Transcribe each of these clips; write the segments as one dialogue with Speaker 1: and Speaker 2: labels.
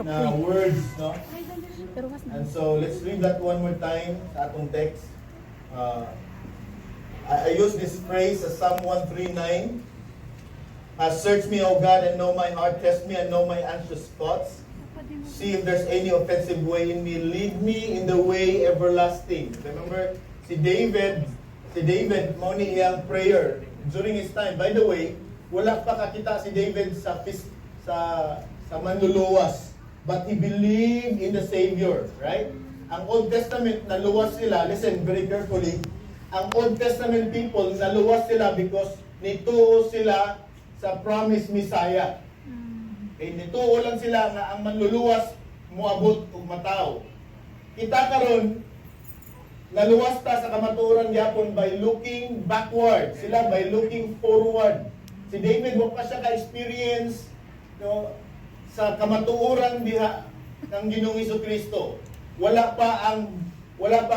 Speaker 1: na words, no? And so, let's read that one more time sa atong text. I use this phrase as Psalm 139. Search me, O God, and know my heart. Test me and know my anxious thoughts. See if there's any offensive way in me. Lead me in the way everlasting. Remember, si David, mo ni iyang prayer during his time. By the way, wala pa kakita si David sa manluluwas. But he believed in the Savior, right? Ang Old Testament, naluwas sila. Listen very carefully. Ang Old Testament people, naluwas sila because nituo sila sa promised Messiah. Okay, nituo lang sila nga ang manluluwas moabot ug mataw. Kita karon naluwas ta sa kamatuoran gyapon by looking backward, sila by looking forward. Si David mo pa siya ka-experience, no, sa kamatuoran diha ng Ginoong Hesukristo. Wala pa ang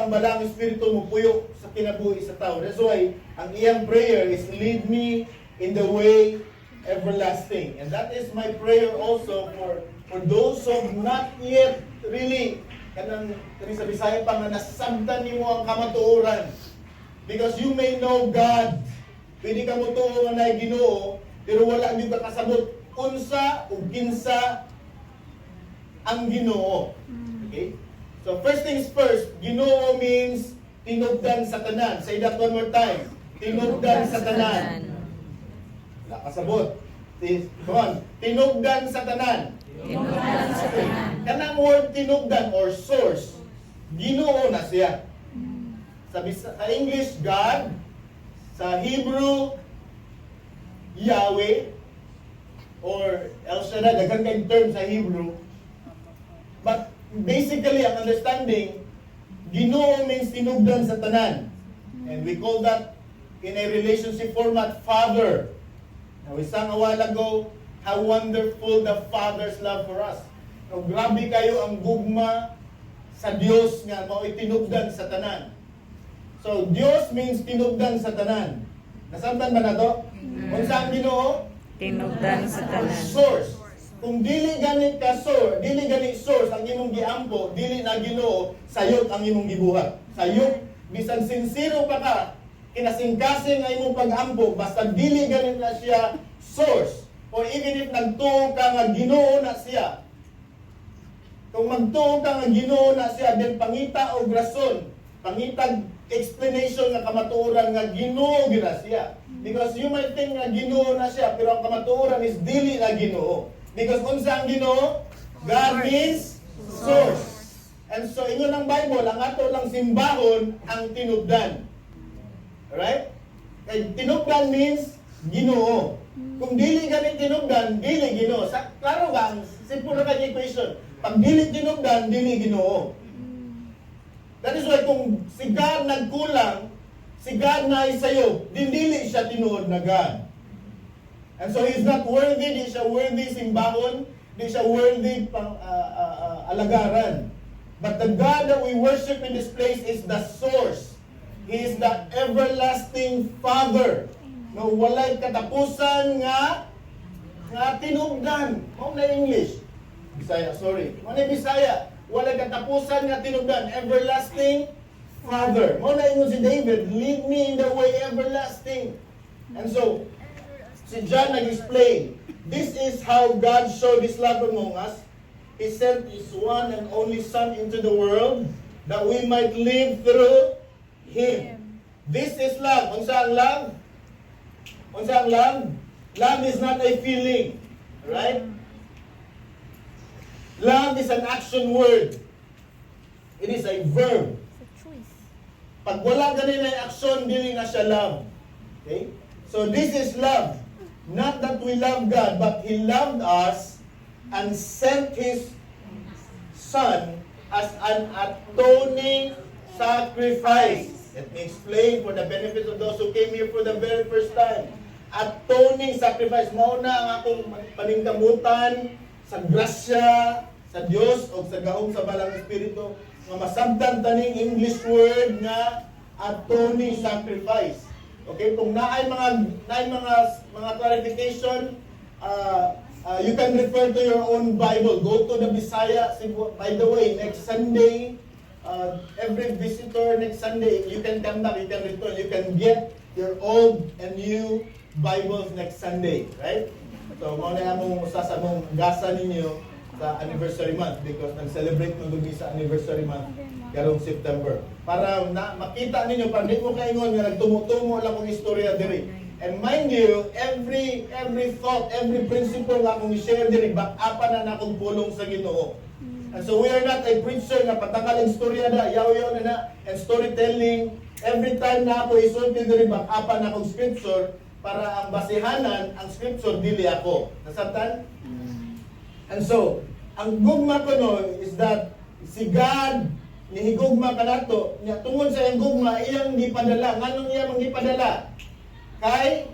Speaker 1: balang espiritu mo puyo sa kinabuhi sa tao. That's why ang iyang prayer is lead me in the way everlasting. And that is my prayer also for those who have not yet really kanang sa Bisaya pa nga nasabtan nimo ang kamatuoran. Because you may know God, pwede ka mo tuo nga na Ginoo, pero wala gyud ka kasabot unsa ug kinsa ang Ginoo. Okay? So first things first, Ginoo means tinubdan sa tanan. Say that one more time. Tinubdan sa tanan. Nakasabot. Come on. Tinubdan sa tanan.
Speaker 2: Tinubdan sa tanan.
Speaker 1: Kanang word tinubdan or source, Ginoo na siya. Sa English, God. Sa Hebrew, Yahweh. Or El Shaddai, daghang kay term sa Hebrew. But basically, ang understanding, Ginoo means tinubdan sa tanan. And we call that in a relationship format, Father. Now, we sang a while ago, how wonderful the Father's love for us. So, grabe kayo ang gugma sa Dios nga mao'y tinubdan sa tanan. So, Dios means tinubdan sa tanan. Nasamtan ba na to? Kung saan Ginoo?
Speaker 2: Tinubdan sa tanan.
Speaker 1: Source. Kung dili ganit ka dili ganit source ang imong giampo, dili na Ginoo, sayot ang imong gibuhat. Sayot, bisan sincero pa ka, kinasingkasing ang imong pag-ampo, basta dili ganit na siya source. Or even if nagtuo ka nga Ginoo na siya. Kung magtuo ka nga Ginoo na siya, then pangita o rason, pangitag explanation nga kamatuoran nga Ginoo gina siya. Because you might think nga Ginoo na siya, pero ang kamatuoran is dili na Ginoo. Because unsa ang Ginoo? God means source. And so ingon ang Bible, ang ato lang simbahon ang tinubdan. Alright? Kaya tinubdan means Ginoo. Kung dili ganit tinubdan, dili Ginoo. Klaro ba? Simple na kanya equation. Pag dili tinubdan, dili Ginoo. That is why kung si God nagkulang, si God na isayo, dili siya tinuod na God. And so He's not worthy, di siya worthy simbahon, di siya worthy pang alagaran. But the God that we worship in this place is the source. He is the everlasting Father. No, walay katapusan nga tinubdan. Mo na English. Bisaya, sorry. Mo na Bisaya. Walay katapusan nga tinubdan. Everlasting Father. Mo na ingon si David, lead me in the way everlasting. And so, si John nag-explain, this is how God showed His love among us. He sent His one and only Son into the world that we might live through Him. This is love. Unsa ang love? Unsa ang love? Love is not a feeling. Right? Love is an action word. It is a verb. Pag wala ganun na action, dili na siya love. Okay? So this is love. Not that we love God, but He loved us and sent His Son as an atoning sacrifice. Let me explain for the benefit of those who came here for the very first time. Atoning sacrifice. Mao na ang akong paningkamutan sa grasya sa Dios o sa gahom sa Balang Espiritu nga masabtan taning English word nga atoning sacrifice. Okay, kung naay mga clarification, You can refer to your own Bible. Go to the Bisaya. By the way, next Sunday, every visitor next Sunday, you can come back, you can return, you can get your old and new Bibles next Sunday, right? So, muna among usa sa mong gasa ninyo sa anniversary month because nag-celebrate ng lugi sa anniversary month karong September. Para makita ninyo, para di mo kaingon nga nagtumutumo lang kong istorya diri. And mind you, every thought, every principle nga akong i-share diri, back-upan na akong pulong sa Ginoo. And so we are not a preacher nga patakal ang istorya na, yaw-yaw na, and storytelling. Every time na ako isulti diri, back-upan na akong scripture para ang basihanan, ang scripture, dili ako. Nasabtan? And so, ang gugma ko no is that si God, nihigugma ka nato, niya tungod sa iyang gugma, iyang gipadala. Nganong iyang gipadala? Kay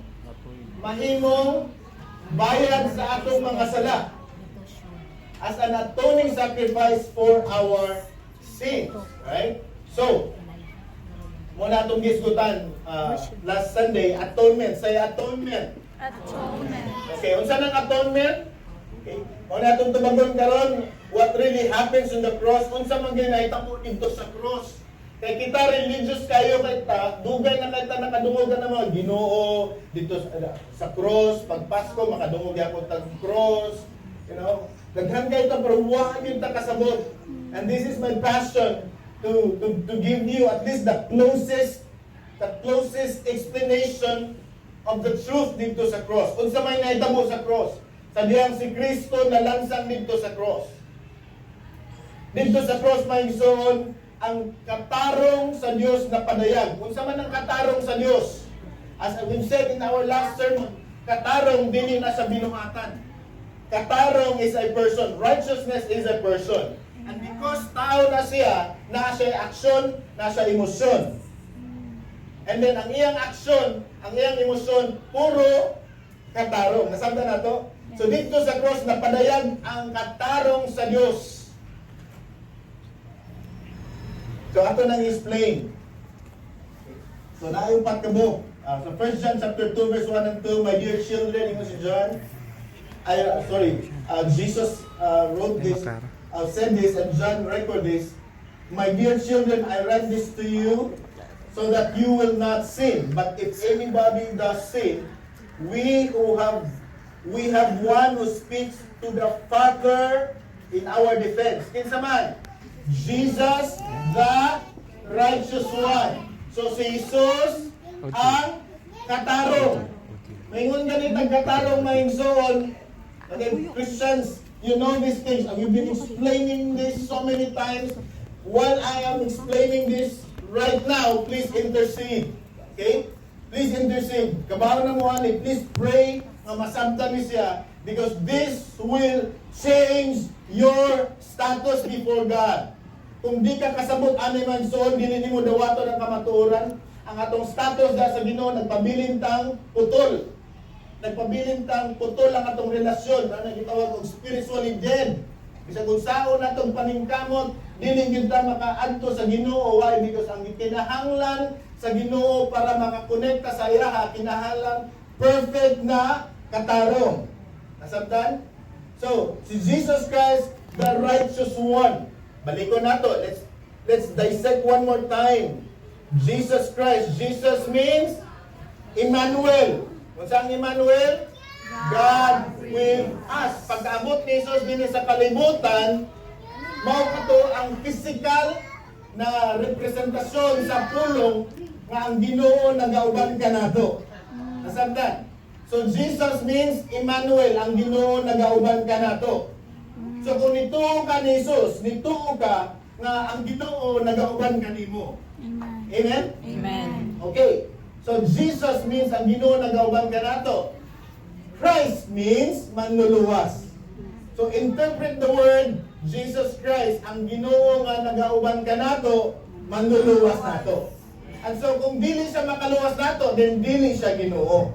Speaker 1: mahimong bayad sa atong mga sala as an atoning sacrifice for our sins, right? So, muna itong gisgutan last Sunday, atonement. Say atonement.
Speaker 2: Atonement.
Speaker 1: Okay, unsa nang atonement? Okay, muna itong tubagon karon, what really happens on the cross, unsa man ginahitabo dito sa cross. Kay kita religious kayo kay ta, dugay na kay ta nakadungog na mga Ginoo dito sa cross, pag Pasko makadungog gyapon tag cross, you know. Daghan kay ta pero wa gyud ta kasabot. And this is my passion to give you at least the closest explanation of the truth dito sa cross. Unsa may nahitabo sa cross? Sa diyang si Kristo nalansang dito sa cross. Dito sa cross may igsoon ang katarong sa Dios na padayag. Unsa man ang katarong sa Dios? As we've said in our last sermon, katarong dili na sa binuhatan. Katarong is a person. Righteousness is a person. And because tao na siya, na siya aksyon, na siya emosyon. And then ang iyang aksyon, ang iyang emosyon, puro katarong. Nasabda na to? So dito sa cross, napadayag ang katarong sa Dios. So ato nang explain. So naayong pagkabo. So 1 John chapter 2 verse 1 and 2, my dear children, imo si John. Jesus wrote this, said this, and John recorded this. My dear children, I write this to you so that you will not sin. But if anybody does sin, we have one who speaks to the Father in our defense. Kinsa man? Jesus, the righteous one. So si Jesus ang katarong. Mayingon ganit ang katarong maingsoon. Okay, Christians, you know these things. You've been explaining this so many times. While I am explaining this right now, please intercede. Okay? Please intercede. Kabaw na mo ani, please pray na masabtan ni siya because this will change your status before God. Kung di ka kasabot ani man soon, dili nimo dawato ng kamatuoran, ang atong status da sa Ginoo nagpabilintang putol. Nagpabilintang putol ang atong relasyon, na gitawag og spiritually dead. Bisag kung sao natong paningkamot, dili gyud ta makaadto sa Ginoo. Why? Because ang kinahanglan sa Ginoo para makakonekta sa iya, kinahanglan perfect na katarong. Nasabtan? So, si Jesus Christ, the righteous one. Balikon nato. Let's dissect one more time. Jesus Christ. Jesus means Emmanuel. Kung saan Emmanuel? God with us. Pagkaabot ni Jesus din sa kalibutan, mao kato ang physical na representasyon sa pulong nga ang Ginoo nagauban ka nato. Nasabtan? So Jesus means Emmanuel, ang Ginoo nagauban ka nato. So kung nituo ka ni Jesus, nituo ka nga ang Ginoo nagauban kanimo. Amen?
Speaker 2: Amen.
Speaker 1: Okay. So Jesus means ang Ginoo nagauban ka nato. Christ means manluluwas. So interpret the word Jesus Christ, ang Ginoo nga nagauban ka nato, manluluwas nato. And so kung dili siya makaluwas nato, then dili siya Ginoo.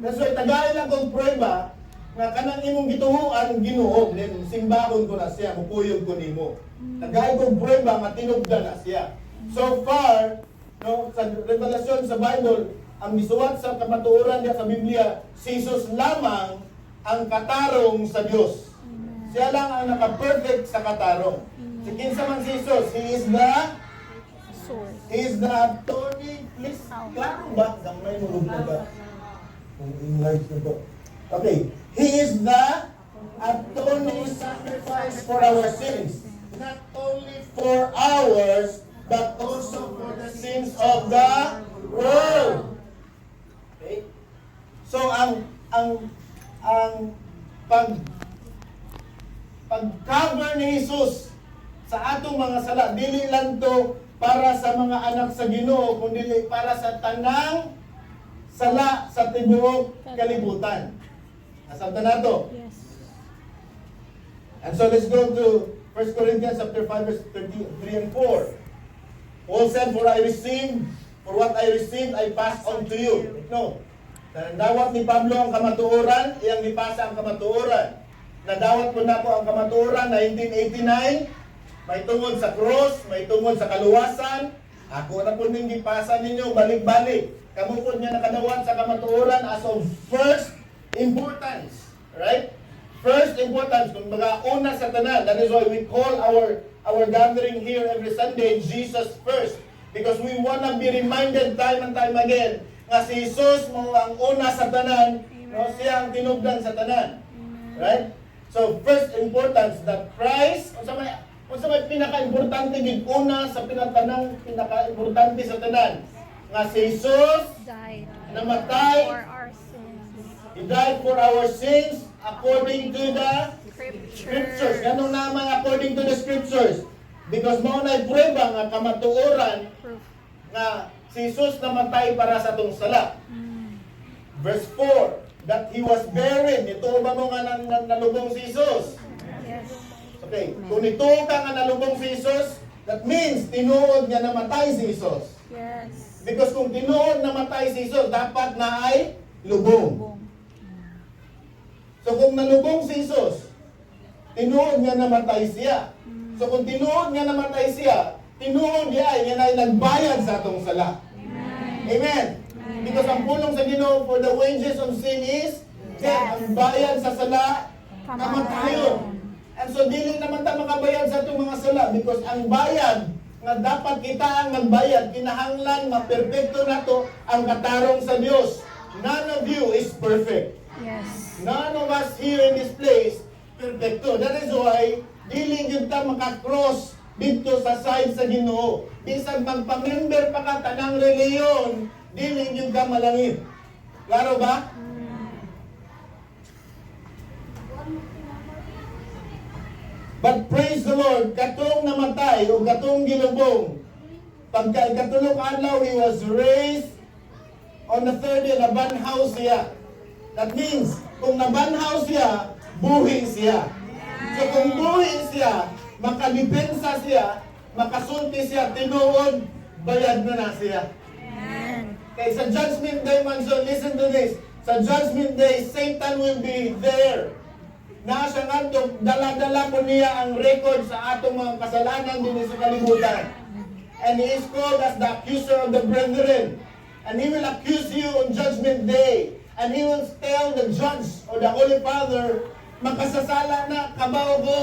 Speaker 1: That's why tagay lang kong prueba nga kanang imong gituhuan Ginoo, then simbahon ko na siya, mupuyog ko nimo. Tagay kong prueba nga tinubdan na siya. So far, no, sa revelasyon sa Bible, ang gisuwat sa kamatuoran diya sa Biblia, si Jesus lamang ang katarong sa Dios. Siya lang ang naka-perfect sa katarong. Si kinsa man si Jesus, He is the attorney. Please, klaro ba? Gamay mo ba? Kung enlarge na to. Okay. He is the atoning sacrifice for our sins. Not only for ours, but also for the sins of the world. Okay? So ang pag-cover ni Jesus sa atong mga sala, dili lang to para sa mga anak sa Ginoo, kundi para sa tanang sala sa tibuok kalibutan. Nasabta na to.
Speaker 2: Yes.
Speaker 1: And so let's go to 1 Corinthians chapter 5 verse 3 and 4. Paul said, for what I received, I pass on to you. No. Nadawat ni Pablo ang kamatuoran, iyang nipasa ang kamatuoran. Nadawat ko na po ang kamatuoran 1989, may tungod sa cross, may tungod sa kaluwasan. Ako na po ning gipasa ninyo, balik-balik. Kamu po niya nakadawat sa kamatuoran as of first importance. Right? First importance, kung baga una sa tanan. That is why we call our gathering here every Sunday, Jesus First. Because we wanna be reminded time and time again nga si Jesus mo ang una sa tanan, no, siya ang tinubdan sa tanan. Right? So, first importance that Christ, kung sa may pinaka-importante gid una sa pinaka-importante sa tanan, nga si Jesus
Speaker 2: Died
Speaker 1: namatay,
Speaker 2: for our sins.
Speaker 1: He died for our sins according to the Scriptures. Ganun naman according to the Scriptures. Because mao na'y prueba nga kamatuoran
Speaker 2: Proof.
Speaker 1: nga si Jesus namatay para sa atong sala. Verse 4, that He was buried. Ito ba mo nga nalubong si Jesus?
Speaker 2: Yes.
Speaker 1: Okay, kung ito ka nga nalubong si Jesus, that means tinuod nga namatay si Jesus.
Speaker 2: Yes.
Speaker 1: Because kung tinuod namatay si Jesus, dapat na ay lubong.
Speaker 2: Boom.
Speaker 1: So kung nalubong si Jesus, tinuod nga namatay siya. So kung tinuod nga namatay siya, tinuod niya ay nga na nagbayad sa atong sala. Amen. Because ang pulong sa Ginoo, for the wages of sin is death. Ang bayad sa sala, kamatayon. And so dili naman ta makabayad sa atong mga sala because ang bayad nga dapat kita ang magbayad, kinahanglan maperpekto nato ang katarong sa Dios. None of you is perfect.
Speaker 2: Yes.
Speaker 1: None of us here in this place perfecto. That is why dili gyud ta maka-cross dito sa side sa Ginoo. Bisan magpa-member pa ka tanang reliyon, dili gyud ka malangit. Klaro ba? But praise the Lord, katong namatay o katong gilubong, pagka katulong adlaw, He was raised on the third day, nabanhaw siya. That means, kung nabanhaw siya, buhi siya. So kung buhi siya, makalipensa siya, makasulti siya, tinuod, bayad na siya. Kaya sa Judgment Day man, so listen to this. Sa Judgment Day, Satan will be there. Nasa nga dala-dala po niya ang record sa atong mga kasalanan din sa kalibutan. And he is called as the accuser of the brethren. And he will accuse you on Judgment Day. And he will tell the judge or the Holy Father, makasasala na, kabaw ko.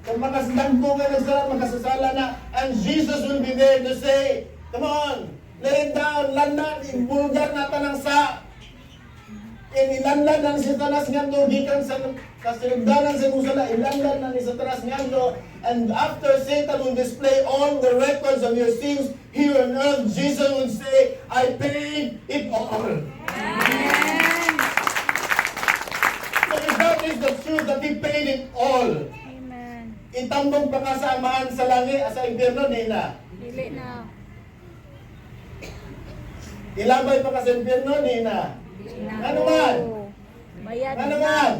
Speaker 1: Kung makasasala ko nga nagsala, makasasala na. And Jesus will be there to say, come on, lay it down, landan, ibulgar natin ang sa. Ilandan na si Satanas nganto gikan sa kasinugdanan sa musala, ilandan na ni Satanas nganto, and after Satan will display all the records of your sins here on earth, Jesus will say, I paid it all.
Speaker 2: Amen.
Speaker 1: So if that is the truth that He paid it all,
Speaker 2: Amen.
Speaker 1: itambong pa ka sa amahan sa langit, sa impyerno, di na.
Speaker 2: Dili na.
Speaker 1: Ilabay pa ka sa impyerno, di na. Ano man?
Speaker 2: Bayad
Speaker 1: Ano
Speaker 2: na.
Speaker 1: man?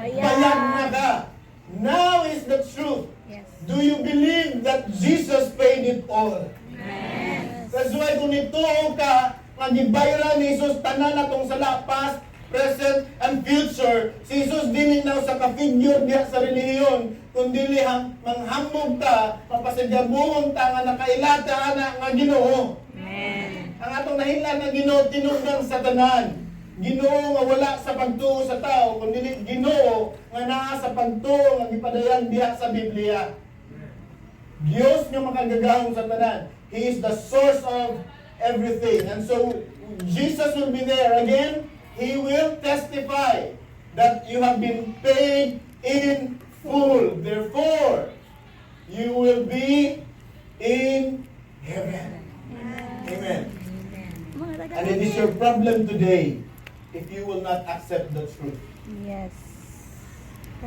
Speaker 2: Bayad.
Speaker 1: Bayad na ka. Now is the truth.
Speaker 2: Yes.
Speaker 1: Do you believe that Jesus paid it all?
Speaker 2: Yes.
Speaker 1: That's why kung ituo ka, magibayran ni Jesus tanan atong sala, past, present, and future, si Jesus dili na sa ka-figure diha sa reliyon, kundi manghambog ta, mapasigyabuhon ta nga nakailata ana nga Ginoo.
Speaker 2: Amen.
Speaker 1: Ang atong nahilan nga Ginoo tinugdan sa tanan. Ginoo nga wala sa pagtuo sa tao, kundi Ginoo nga naa sa pagtuo nga gipadayon diha sa Biblia. Dios nga makagagahom sa tanan. He is the source of everything. And so Jesus will be there again. He will testify that you have been paid in full. Therefore, you will be in heaven. Amen. And it is your problem today if you will not accept the truth.
Speaker 2: Yes.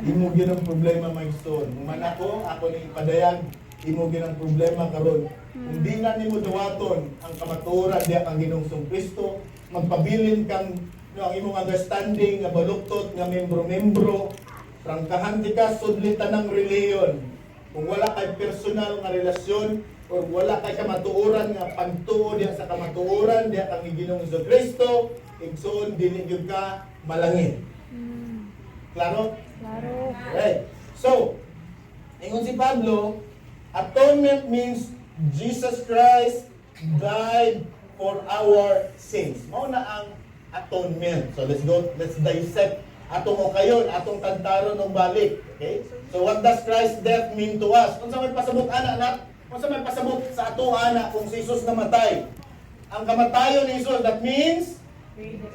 Speaker 1: Imo gyud ang problema may son. Man ako ni ipadayag, imo gyud ang problema karon. Kung di na nimo dawaton ang kamatuoran diha kang Ginoong Kristo, magpabilin kang ang imong understanding nga baluktot nga membro-membro, prangkahan di ka sudlitan ng reliyon. Kung wala kay personal nga relasyon or wala kay kamatuoran nga pagtuo diha sa kamatuoran diha kang Ginoong Kristo, igsoon dili gyud ka malangit. Klaro?
Speaker 2: Klaro.
Speaker 1: Right. So, ingon si Pablo, atonement means Jesus Christ died for our sins. Mao na ang atonement. So let's dissect atong okayon, atong tantaron og balik. Okay? So what does Christ's death mean to us? Unsa may pasabot ana na? Unsa may pasabot sa ato ana kung si Jesus namatay? Ang kamatayon ni Jesus, that means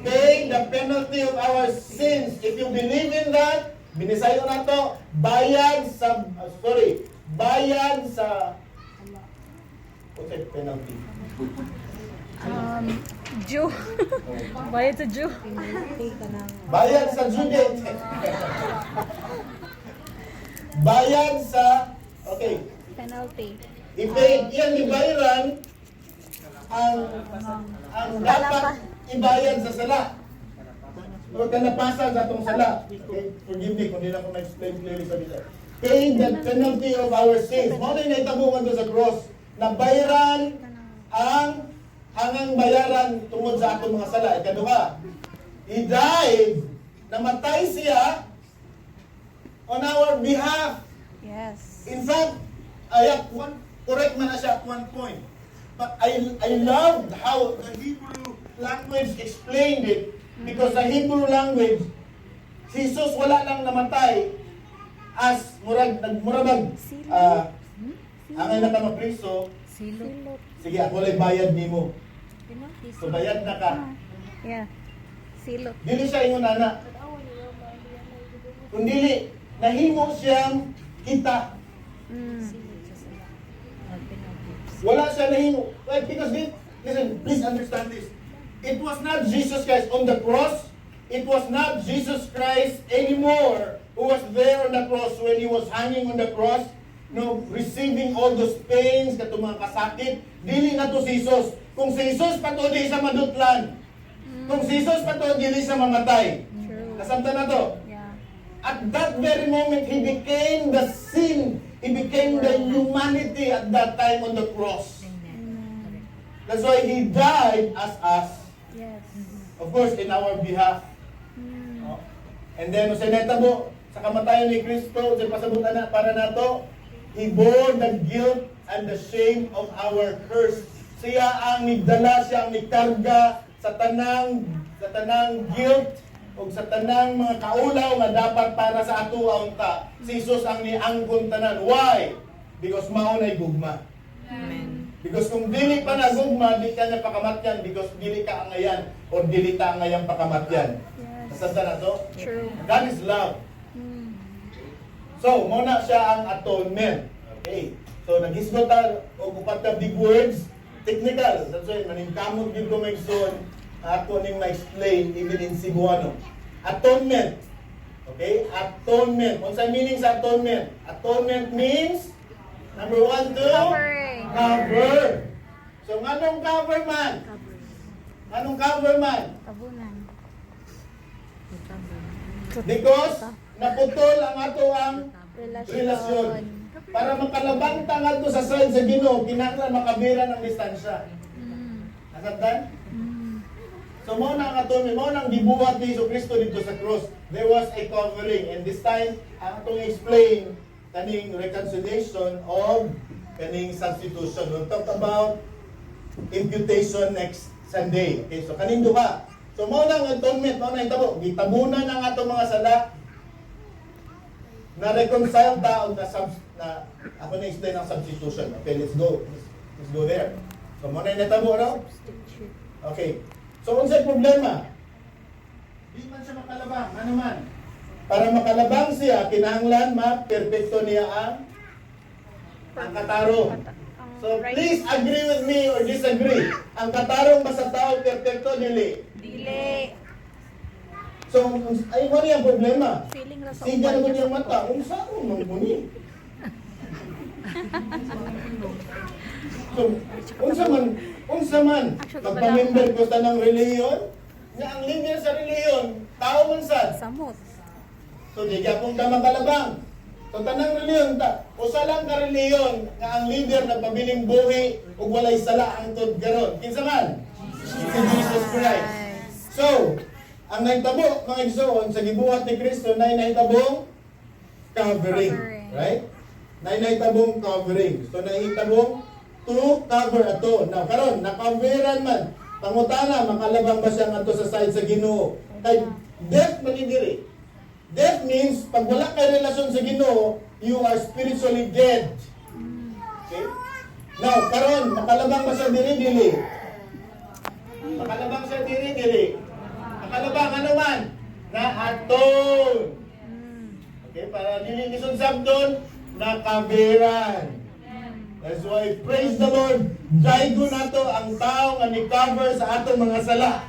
Speaker 1: paying the penalty of our sins. If you believe in that, binisayo na to, bayad sa what's that penalty?
Speaker 2: Jew. Bayad sa Jew.
Speaker 1: Bayad sa Judet. Bayad sa, okay,
Speaker 2: Penalty.
Speaker 1: i-paid, yan ibayaran ang dapat ibayad sa sala. O kalapasan sa atong sala. Okay, forgive me kung di na ko ma-explain clearly sa bisa. Paying the penalty of our sins. Mao na naitabungan to sa cross. Nabayaran ang hangang bayaran tungod sa atong mga sala. Ikaduha, He died, namatay siya on our behalf.
Speaker 2: Yes.
Speaker 1: In fact, correct man na siya at one point. But I loved how the Hebrew language explained it, because the Hebrew language, Jesus wala lang namatay as murag angay na ka mapriso.
Speaker 2: Silot.
Speaker 1: Sige, ako lang bayad nimo. So bayad na ka.
Speaker 2: Yeah. Silot.
Speaker 1: Dili siya ingon ana. Kung dili nahimo siyang kita. Wala siya nahimo. Like, because listen, please understand this. It was not Jesus Christ on the cross. It was not Jesus Christ anymore who was there on the cross when He was hanging on the cross, no, receiving all those pains, katong mga kasakit. Dili na to si Jesus. Kung si Jesus pato di sa madutlan. Kung si Jesus pato dili sa mamatay.
Speaker 2: True.
Speaker 1: Kasamta na to.
Speaker 2: Yeah.
Speaker 1: At that very moment, He became the sin. He became the humanity at that time on the cross. That's why He died as us.
Speaker 2: Yes.
Speaker 1: Of course, in our behalf. Oh. And then, sa netabo, sa kamatayon ni Kristo, sa pasabutan na para nato, He bore the guilt and the shame of our curse. Siya ang nigdala, siya ang nigkarga sa tanang guilt o sa tanang mga kaulaw nga dapat para sa ato unta. Si Jesus ang niangkon tanan. Why? Because mao nay gugma.
Speaker 2: Amen.
Speaker 1: Because kung dili pa na gugma, di ka na pakamatyan because dili ka angayan o dili ta angayan pakamatyan.
Speaker 2: Yes.
Speaker 1: Nasabta na to?
Speaker 2: True.
Speaker 1: That is love. So, muna siya ang atonement. Okay. So, naghisgot ta o upat ka big words, technical. That's why, maningkamot yun ko may son, ako ning ma-explain even in Cebuano. Atonement. Okay? Atonement. What's the meaning sa atonement? Atonement means, number 1, to
Speaker 2: Covering.
Speaker 1: cover. So, anong cover man? Anong cover man?
Speaker 2: Tabunan.
Speaker 1: Because naputol ang ato ang relasyon.
Speaker 2: Relasyon.
Speaker 1: Para makalabang tangal to sa side sa Ginoo, kinahanglan makabira ng distansya. Nasabtan? So mo na ang atonement, mo nang gibuhat ni Kristo dito sa cross. There was a covering, and this time ang atong explain kaning reconciliation of kaning substitution. We'll talk about imputation next Sunday. Okay, so kaning duha, So mao nang atonement, mao nang hitabo. Gitabunan ang atong mga sala. Na reconcile ta og na ako na explain ang substitution. Okay, let's go. Let's go there. So mao nang natabo, no?
Speaker 2: Substitute.
Speaker 1: Okay. So unsay problema? Di man siya makalabang, ano man. Para makalabang siya, kinahanglan ma-perfecto niya ang katarong. So please agree with me or disagree. Ang katarong ba sa tao perfecto dili?
Speaker 2: Dili.
Speaker 1: So ay mo ang problema.
Speaker 2: Feeling ra sa
Speaker 1: Siga naman yung mata, unsa ko man muni. So unsa man magpamember ko sa ng reliyon, nga ang linya sa reliyon, tao man sad.
Speaker 2: Samot.
Speaker 1: So di gyapon ka makalabang. So tanang reliyon ta, usa lang ka reliyon nga ang leader nagpabiling buhi ug walay sala hangtod karon. Kinsa man? Si Jesus Christ. So, ang nahitabo mga igsoon sa gibuhat ni Kristo nay nahitabong covering, right? Nay nahitabong covering. So nahitabong to cover ato. Now karon na-coveran man. Pangutana makalabang ba siya ngadto sa side sa Ginoo? Kay death man ni diri. Death means, pag wala kay relasyon sa Ginoo, you are spiritually dead. Okay? Now, karon makalabang ba siya diri-dili? Makalabang siya diri-dili. Makalabang ano man? Na-atone. Okay, para dili lisod sabdon, nakaberan. That's why, praise the Lord, daigo nato ang tao nga ni-cover sa atong mga sala.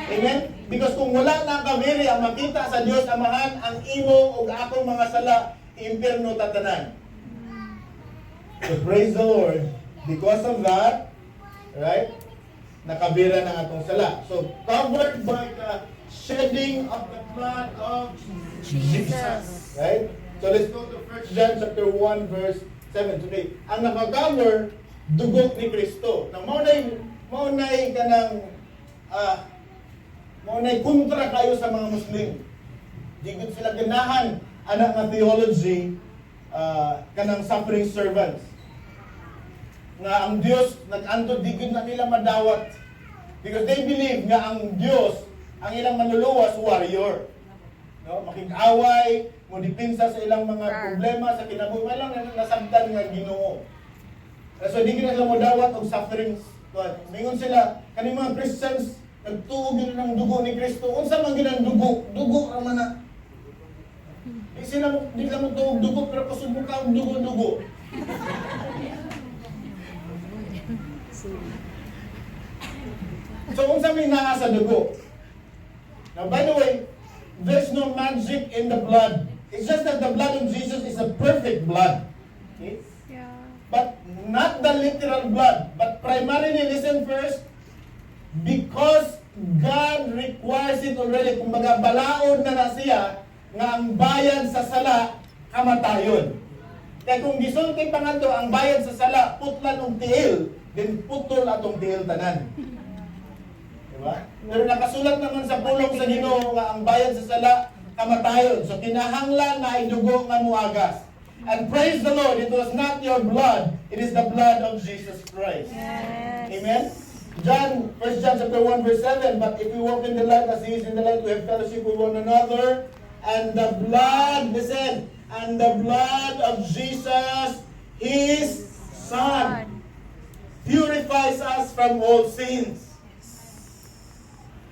Speaker 1: Amen? Because kung wala na kaviri ang makita sa Dios Amahan ang imo ug akong mga sala, impierno tatanan. So praise the Lord. Because of that, right? Nakabira ng atong sala. So covered by the shedding of the blood of Jesus. Right? So let's go to 1 John chapter 1 verse 7 today. Ang nakakover dugo ni Kristo. Na maunay kanang maunay kontra kayo sa mga Muslim. Di gud sila ganahan anak nga theology kanang suffering servants. Nga ang Dios nag-antod di gud na nila madawat. Because they believe nga ang Dios ang ilang manluluwas warrior. No, makig-away, mo dipinsa sa ilang mga problema sa kinabuhi lang nasabtan nga Ginoo. So di gid sila modawat og sufferings. Mingon sila kani mga Christians nagtuog yun ng dugo ni Kristo. Unsa man ginang dugo? Dugo ra man na. Di sila mo tuog dugo pero kusog mo ka og dugo-dugo. So unsa may naa sa dugo? Now by the way, there's no magic in the blood. It's just that the blood of Jesus is a perfect blood. Okay?
Speaker 2: Yeah.
Speaker 1: But not the literal blood. But primarily, listen first, because God requires it already. Kung balaod na siya, nga ang bayad sa sala, kamatayon. Kaya kung gisulti pa nga to, ang bayad sa sala, putlan og tiil, then putol atong tiil tanan. Diba? Pero nakasulat naman sa pulong sa Ginoo nga ang bayad sa sala, kamatayon. So kinahanglan na idugo nga muagas. And praise the Lord, it was not your blood, it is the blood of Jesus Christ.
Speaker 2: Yes.
Speaker 1: Amen? John, 1 John chapter 1 verse 7, but if we walk in the light as He is in the light, we have fellowship with one another, and the blood, listen, and the blood of Jesus, His Son, purifies us from all sins.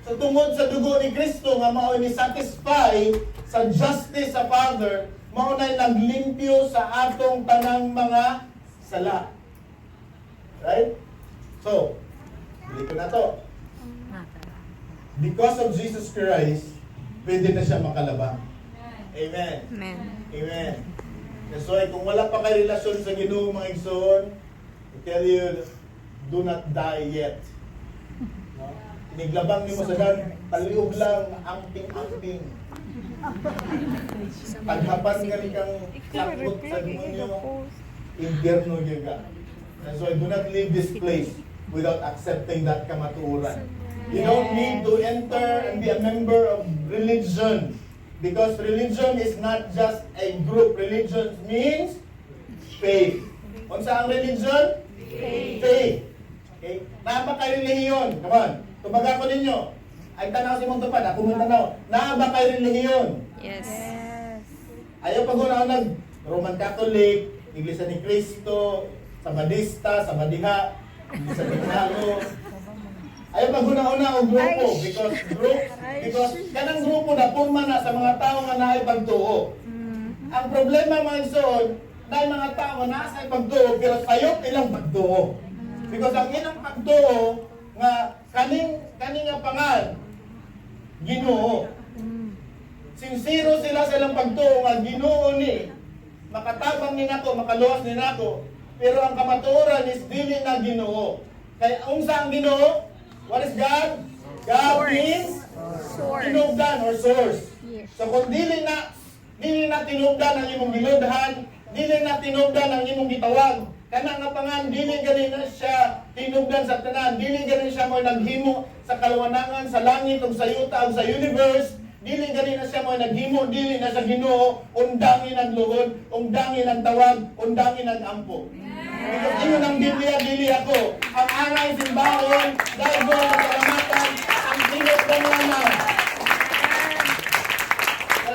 Speaker 1: So tungod sa dugo ni Kristo nga mao ni satisfy sa justice sa Father, mao nay naglimpyo sa atong tanang mga sala. Right? So, bili ko na to. Because of Jesus Christ, pwede na siya makalabang. Amen.
Speaker 2: Amen.
Speaker 1: Amen. That's why kung wala pa kayo relasyon sa Ginoo mga igsoon, I tell you, do not die yet. No? Iniglabang ni mo sa gan, taliog lang, amping-amping. Paghapan ka ni kang sakot sa demonyo, impierno yun ka. That's why do not leave this place without accepting that kamatuuran. You don't need to enter and be a member of religion. Because religion is not just a group. Religion means faith. Unsa ang religion? Faith. Okay? Napaka-relihiyon. Come on. Tubaga ko ninyo. Ay tanaw si mong tupad, ako mo tanaw. Naa ba kay relihiyon?
Speaker 2: Yes. Yes.
Speaker 1: Ayaw pag una nag Roman Catholic, Iglesia ni Cristo, Sabadista, Sabadiha, Iglesia ni Cristo. Ayaw pag una og grupo because kanang grupo na purma na sa mga tao nga naay pagtuo. Ang problema mga igsoon, dahil mga tao nga naa sa pagtuo pero sayop ilang pagtuo. Because ang ilang pagtuo nga kaning nga pangal Ginoo. Sincero sila sa ilang pagtuo nga Ginoo ni makatabang ni nako, makaluwas ni nako. Pero ang kamatuoran is dili na Ginoo. Kay unsa ang Ginoo? What is God? God means tinubdan or source.
Speaker 2: Yes.
Speaker 1: So kung dili na tinubdan ang imong giludhan, dili na tinubdan ang imong gitawag. Kana nga pangan dili gani na siya tinubdan sa tanan, dili gani siya mo naghimo sa kalwanangan, sa langit ug sa yuta ug sa universe. Dili gani na siya mo naghimo, dili na sa Ginoo, undangin ang luhod, undangin ang tawag, undangin ang ampo. Because ingon ang Biblia, dili ako. Ang angay simbahon, dahil doon ang kalamatan, ang tinubdan naman.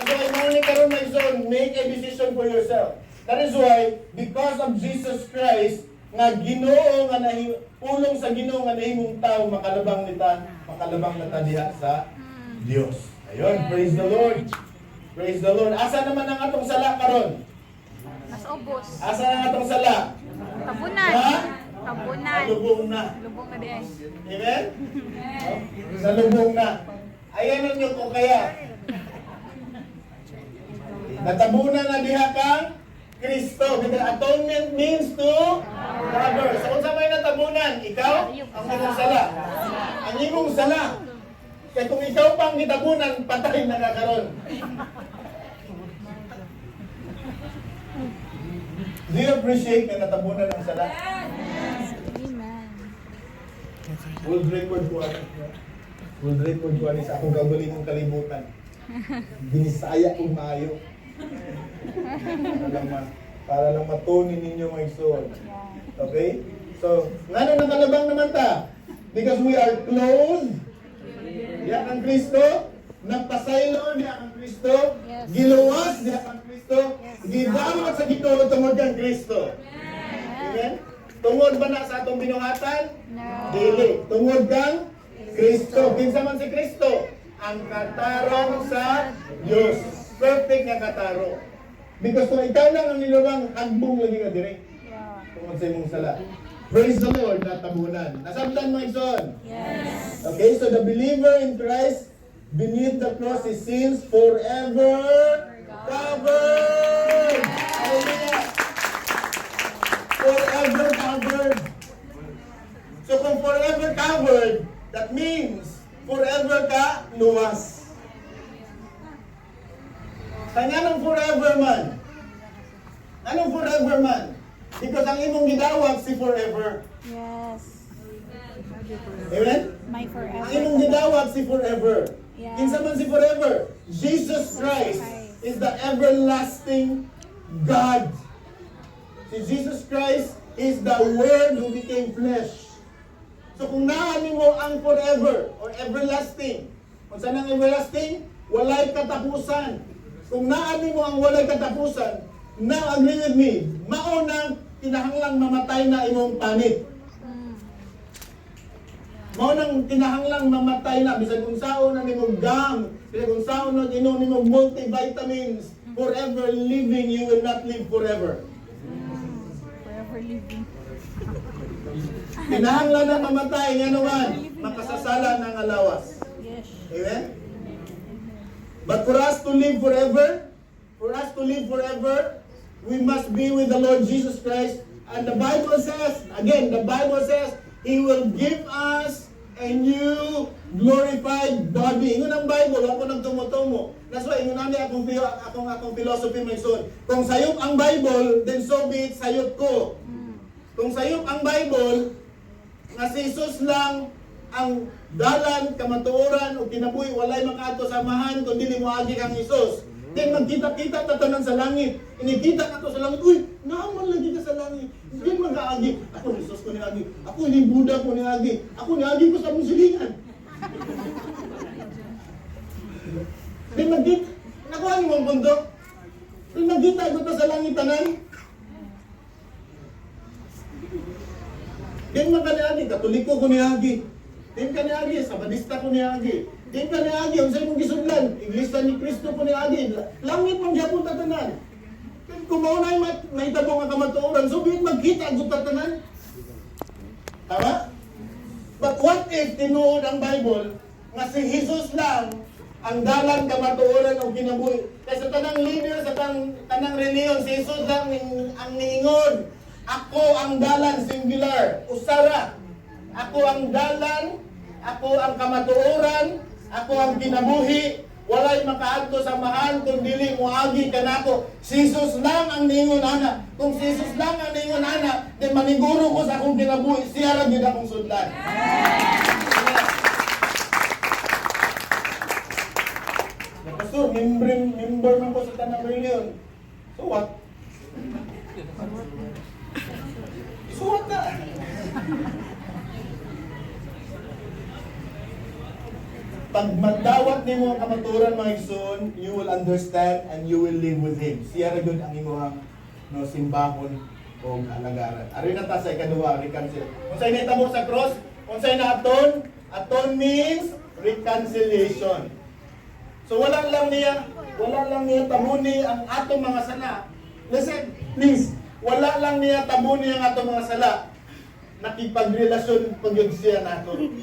Speaker 1: Kaya mo ni karon na ison, make a decision for yourself. That is why, because of Jesus Christ, nga Ginoo nga pulong sa Ginoo nga nahimong tao makalabang nita diha sa Dios. Ayun, praise the Lord. Praise the Lord. Asa naman ang atong sala karon?
Speaker 2: Mas ubos.
Speaker 1: Asa ang atong sala?
Speaker 2: Tabunan.
Speaker 1: Ha?
Speaker 2: Tabunan.
Speaker 1: Lubong na.
Speaker 2: Lubong na din.
Speaker 1: Amen? Sa lubong na. Ayan ninyo ko kaya. Natabunan na diha kang Kristo. Because atonement means to cover. So kung sa may natabunan, ikaw ang imong sala. Ang imong sala. Kaya kung ikaw pang gitabunan, patay na kakaroon. Do you appreciate na natabunan ang sala?
Speaker 2: Amen.
Speaker 1: World record ko ano. World record ko ano sa akong kagaling kalibutan. Binisaya kong maayo. Para lang matunin ninyo mga igsoon. Okay? So, ngano nakalabang naman ta? Because we are clothed. Diya kang Kristo. Nagpasaylo diya kang Kristo.
Speaker 2: Yes.
Speaker 1: Giluwas diya kang Kristo. Gidamot sa Ginoo tungod kang Kristo. Amen? Tungod ba na sa atong binuhatan?
Speaker 2: No.
Speaker 1: Dili. Tungod kang Kristo. Kinsa man si Kristo? Ang katarong sa Diyos. Perfect nga katarong. Because kung ikaw lang ang nilawang, hagbong lagi ka dire.
Speaker 2: Yeah.
Speaker 1: Tungod sa imong sala. Praise the Lord, natabunan. Nasabtan mo igsoon.
Speaker 2: Yes.
Speaker 1: Okay, so the believer in Christ beneath the cross is sins forever covered. Hallelujah. Forever covered. So kung forever covered, that means forever ka luwas. Kaya anong forever man? Anong forever man? Because ang imong gidawat si forever.
Speaker 2: Yes.
Speaker 1: Amen?
Speaker 2: My forever.
Speaker 1: Ang imong gidawat si forever.
Speaker 2: Yeah.
Speaker 1: Kinsa man si forever? Jesus Christ is the everlasting God. Si Jesus Christ is the Word who became flesh. So kung naani mo ang forever or everlasting, kung saan ang everlasting, walay katapusan. Kung naani mo ang walay katapusan, now agree with me, maunang tinahanglang mamatay na imong panit. Maunang tinahanglang mamatay na, bisan kung saan na nimong gam, bisan kung saan na inom nimong multivitamins, forever living, you will not live forever.
Speaker 2: Forever living.
Speaker 1: Tinahanglan na mamatay, nga naman, makasasala ng alawas.
Speaker 2: Yes.
Speaker 1: Amen? But for us to live forever, we must be with the Lord Jesus Christ. And the Bible says, again, the Bible says, He will give us a new glorified body. Ingon ang Bible, ako nagtumutumo. That's why, ingon namin akong philosophy, my son. Kung sayop ang Bible, then so be it, sayop ko. Kung sayop ang Bible, nga si Jesus lang ang dalan, kamatuoran, o kinabuhi, walay makato samahan, kung dili mo agi kang Jesus. Then magkita-kita tatanan sa langit. Inikita ka to sa langit. Uy, naaman lagi ka sa langit. Hindi mag-aagi. Ako, Jesus ko ni agi. Ako, ni Buddha ko ni agi. Ako, ni agi ko sa musilingan. Di magkita, nakuha niyo ang punto. Di magkita ko to sa langit tanan. Di makaniagi, katoliko ko niagi. Di kaniagi, sabadista ko niagi. Di kaniagi, ang sa'yo mong gisudlan. Iglesia ni Cristo ko niagi. Langit mong gyapon tatanan. Kung maunay may tabong nga kamatuoran, so bigit magkita ang tatanan. Tama? But what if tinuod ang Bible nga si Jesus lang ang dalan kamatuoran o kinabuhi? Kaya sa tanang leader, sa tanang reliyon, si Jesus lang ang niingon. Ako ang dalan, singular, usara. Ako ang dalan, ako ang kamatuoran, ako ang kinabuhi. Walay makaadto sa mahal kung dili moagi kanako. Si Jesus lang ang niingon ana. Kung si Jesus lang ang niingon ana, then maniguro ko sa akong kinabuhi, siya ra gyud akong sudlan. Pastor, member man ko sa tanang reliyon. So what? So what na? Pag magdawat nimo ang kamaturan mga igsoon, you will understand and you will live with Him. Siya ra gyud ang imong no simbahon o alagaran. Ari na ta sa ikaduha, reconciliation. Unsay nahitabo sa cross? Unsay na aton? Aton means reconciliation. So wala lang niya tabuni ang atong mga sala. Listen, please. Wala lang niya tabuni ang atong mga sala. Nakipagrelasyon pagyud siya naton.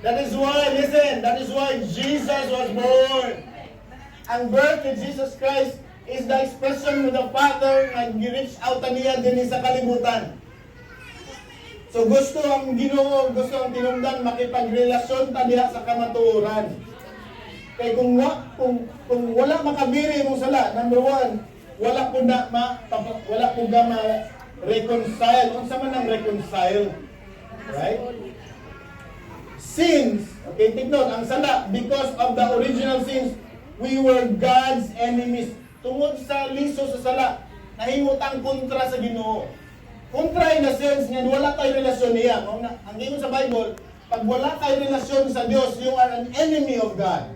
Speaker 1: That is why Jesus was born. Ang birth of Jesus Christ is the expression with the Father na gi-reach out niya din sa kalibutan. So gusto ang Ginoo, gusto ang tinungdan makipagrelasyon ta diha sa kamatuoran. Kay kung wala makabiri mong sala, number one, wala po reconcile. Unsa man ang reconcile? Right? Sins, okay, take note, ang sala, because of the original sins, we were God's enemies. Tungod sa liso sa sala, nahimot ang kontra sa Ginoo. Kontra in the sense nga wala kay relasyon niya. Ang ingon sa Bible, pag wala kay relasyon sa Dios, you are an enemy of God.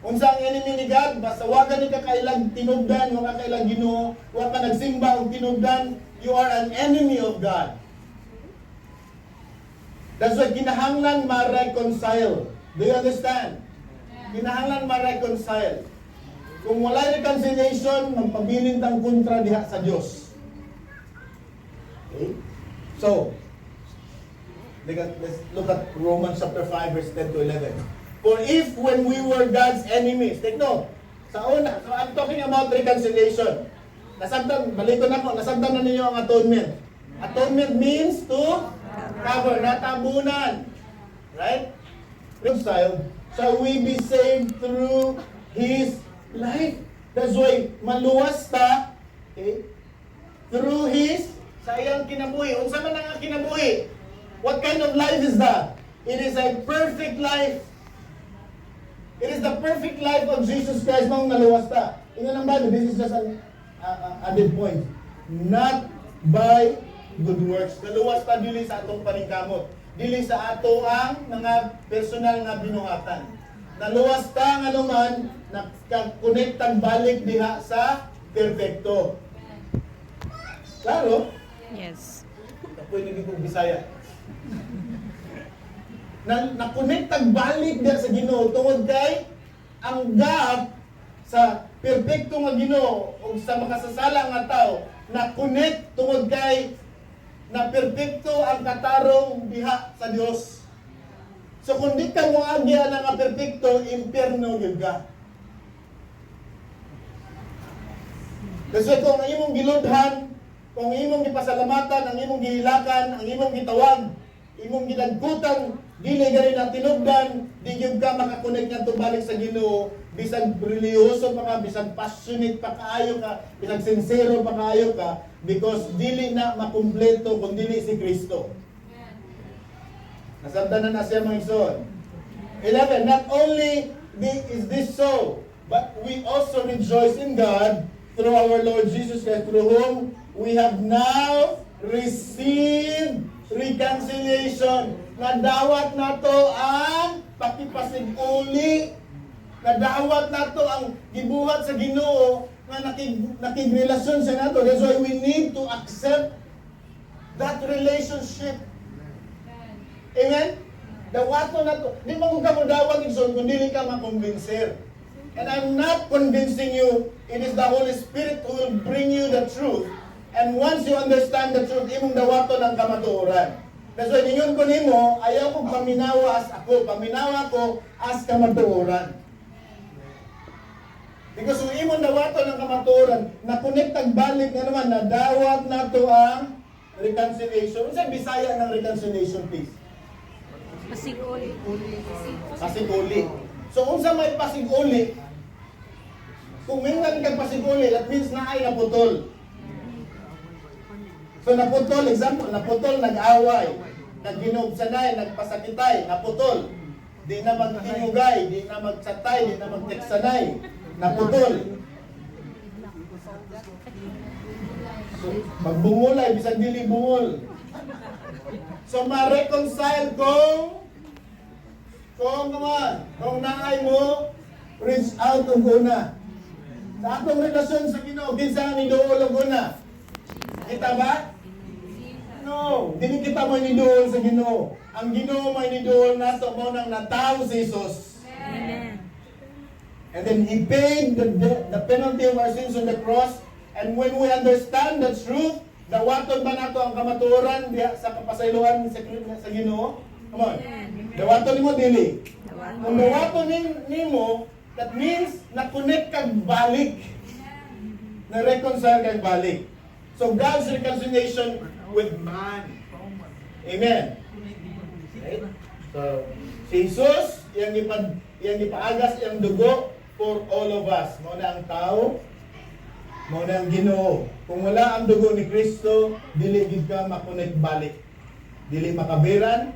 Speaker 1: Unsa ang enemy ni God? Basta wagan ni ka kailang tinugdan, wala kailang Ginoo, wala ka nagsimba og tinugdan, you are an enemy of God. That's why kinahanglan ma-reconcile. Do you understand? Kinahanglan ma-reconcile. Kung wala reconciliation, magpabilin tang kontra diha sa Dios. Okay? So, let's look at Romans chapter 5 verse 10 to 11. For if when we were God's enemies, take note, sa una, so I'm talking about reconciliation. Balikan ako, nasabtan na ninyo ang atonement. Atonement means to cover, natabunan. Right? Reconciled, shall we be saved through His life. That's why, maluwas ta, okay, through His, sa iyang kinabuhi. Unsa man ang kinabuhi? What kind of life is that? It is a perfect life. It is the perfect life of Jesus Christ mong naluwas ta. Ingon ang Bible, this is just an added point. Not by good works. Naluwas ta dili sa atong paningkamot. Dili sa ato ang mga personal nga binuhatan. Naluwas ta nga naman nakakonektang balik diha sa perfecto. Klaro?
Speaker 2: Yes.
Speaker 1: Pwede ko Bisaya. Na-connectag balik diha sa Ginoo tungod kay ang gap sa perfecto nga Ginoo o sa makasasala nga tao na-connect tungod kay na perfecto ang katarong diha sa Dios. So kung di ka mo agya na nga perfecto, impierno gyud ka. Kasi kung ang imong giludhan, kung imong gipasalamatan, ang imong gihilakan, ang imong gitawag, imong gidagkutan, dili gani na tinugdan, di gyud ka makakonek ngadto balik sa Ginoo, bisag relihiyoso pa ka, bisag passionate pa kaayo ka, bisag sincero pa kaayo ka, because dili na makumpleto kung dili si Kristo. Nasabdan na siya mga igsoon. 11, not only is this so, but we also rejoice in God through our Lord Jesus Christ, through whom we have now received reconciliation. Nadawat nato ang pakipasiguli Nadawat nato ang gibuhat sa Ginoo nga nakigrelasyon sa nato. That's why we need to accept that relationship. Amen? Dawato nato. Di mo ka mo dawat igsoon kung dili ka makonvincer. And I'm not convincing you. It is the Holy Spirit who will bring you the truth. And once you understand the truth, imong dawato ng kamatuoran. That's why ninyon ko nimo, ayaw kong paminawa as ako. Paminawa ko as kamatuoran. Because kung imong dawato ng kamatuoran, na-connectag balik na naman, nadawat na to ang reconciliation. Ano Bisaya ng reconciliation, please?
Speaker 2: Pasiguli.
Speaker 1: Pasiguli. So, unsa may pasiguli, kung minsan kang pasiguli, that means na ay naputol. So, naputol, example, naputol, nag-away, nagginubsanay, nagpasakitay, naputol. Di na magtinugay, di na magsatay, di na magteksanay, naputol. So, magbungulay, bisag dili bungol. So, ma-reconcile kung naay mo, reach out og una. Sa atong relasyon sa Ginoo, kinsa ni duol og una? Kita ba? No, dili kita mo ni duol sa Ginoo. Ang Ginoo may ni duol nato mo nang natawo si Jesus.
Speaker 2: Amen.
Speaker 1: And then He paid the penalty of our sins on the cross. And when we understand the truth, dawaton ba nato ang kamatuoran diha sa kapasaylohan sa Ginoo? Come on. Dawaton nimo dili. Kung dawaton nimo, that means na-connect kag balik. Na-reconcile kag balik. So God's reconciliation with man. Amen. Okay? So si Jesus, iyang ipaagas iyang dugo for all of us. Mao na ang tao, mao na ang Ginoo. Kung wala ang dugo ni Kristo, dili gid ka ma-connect balik. Dili makabiran,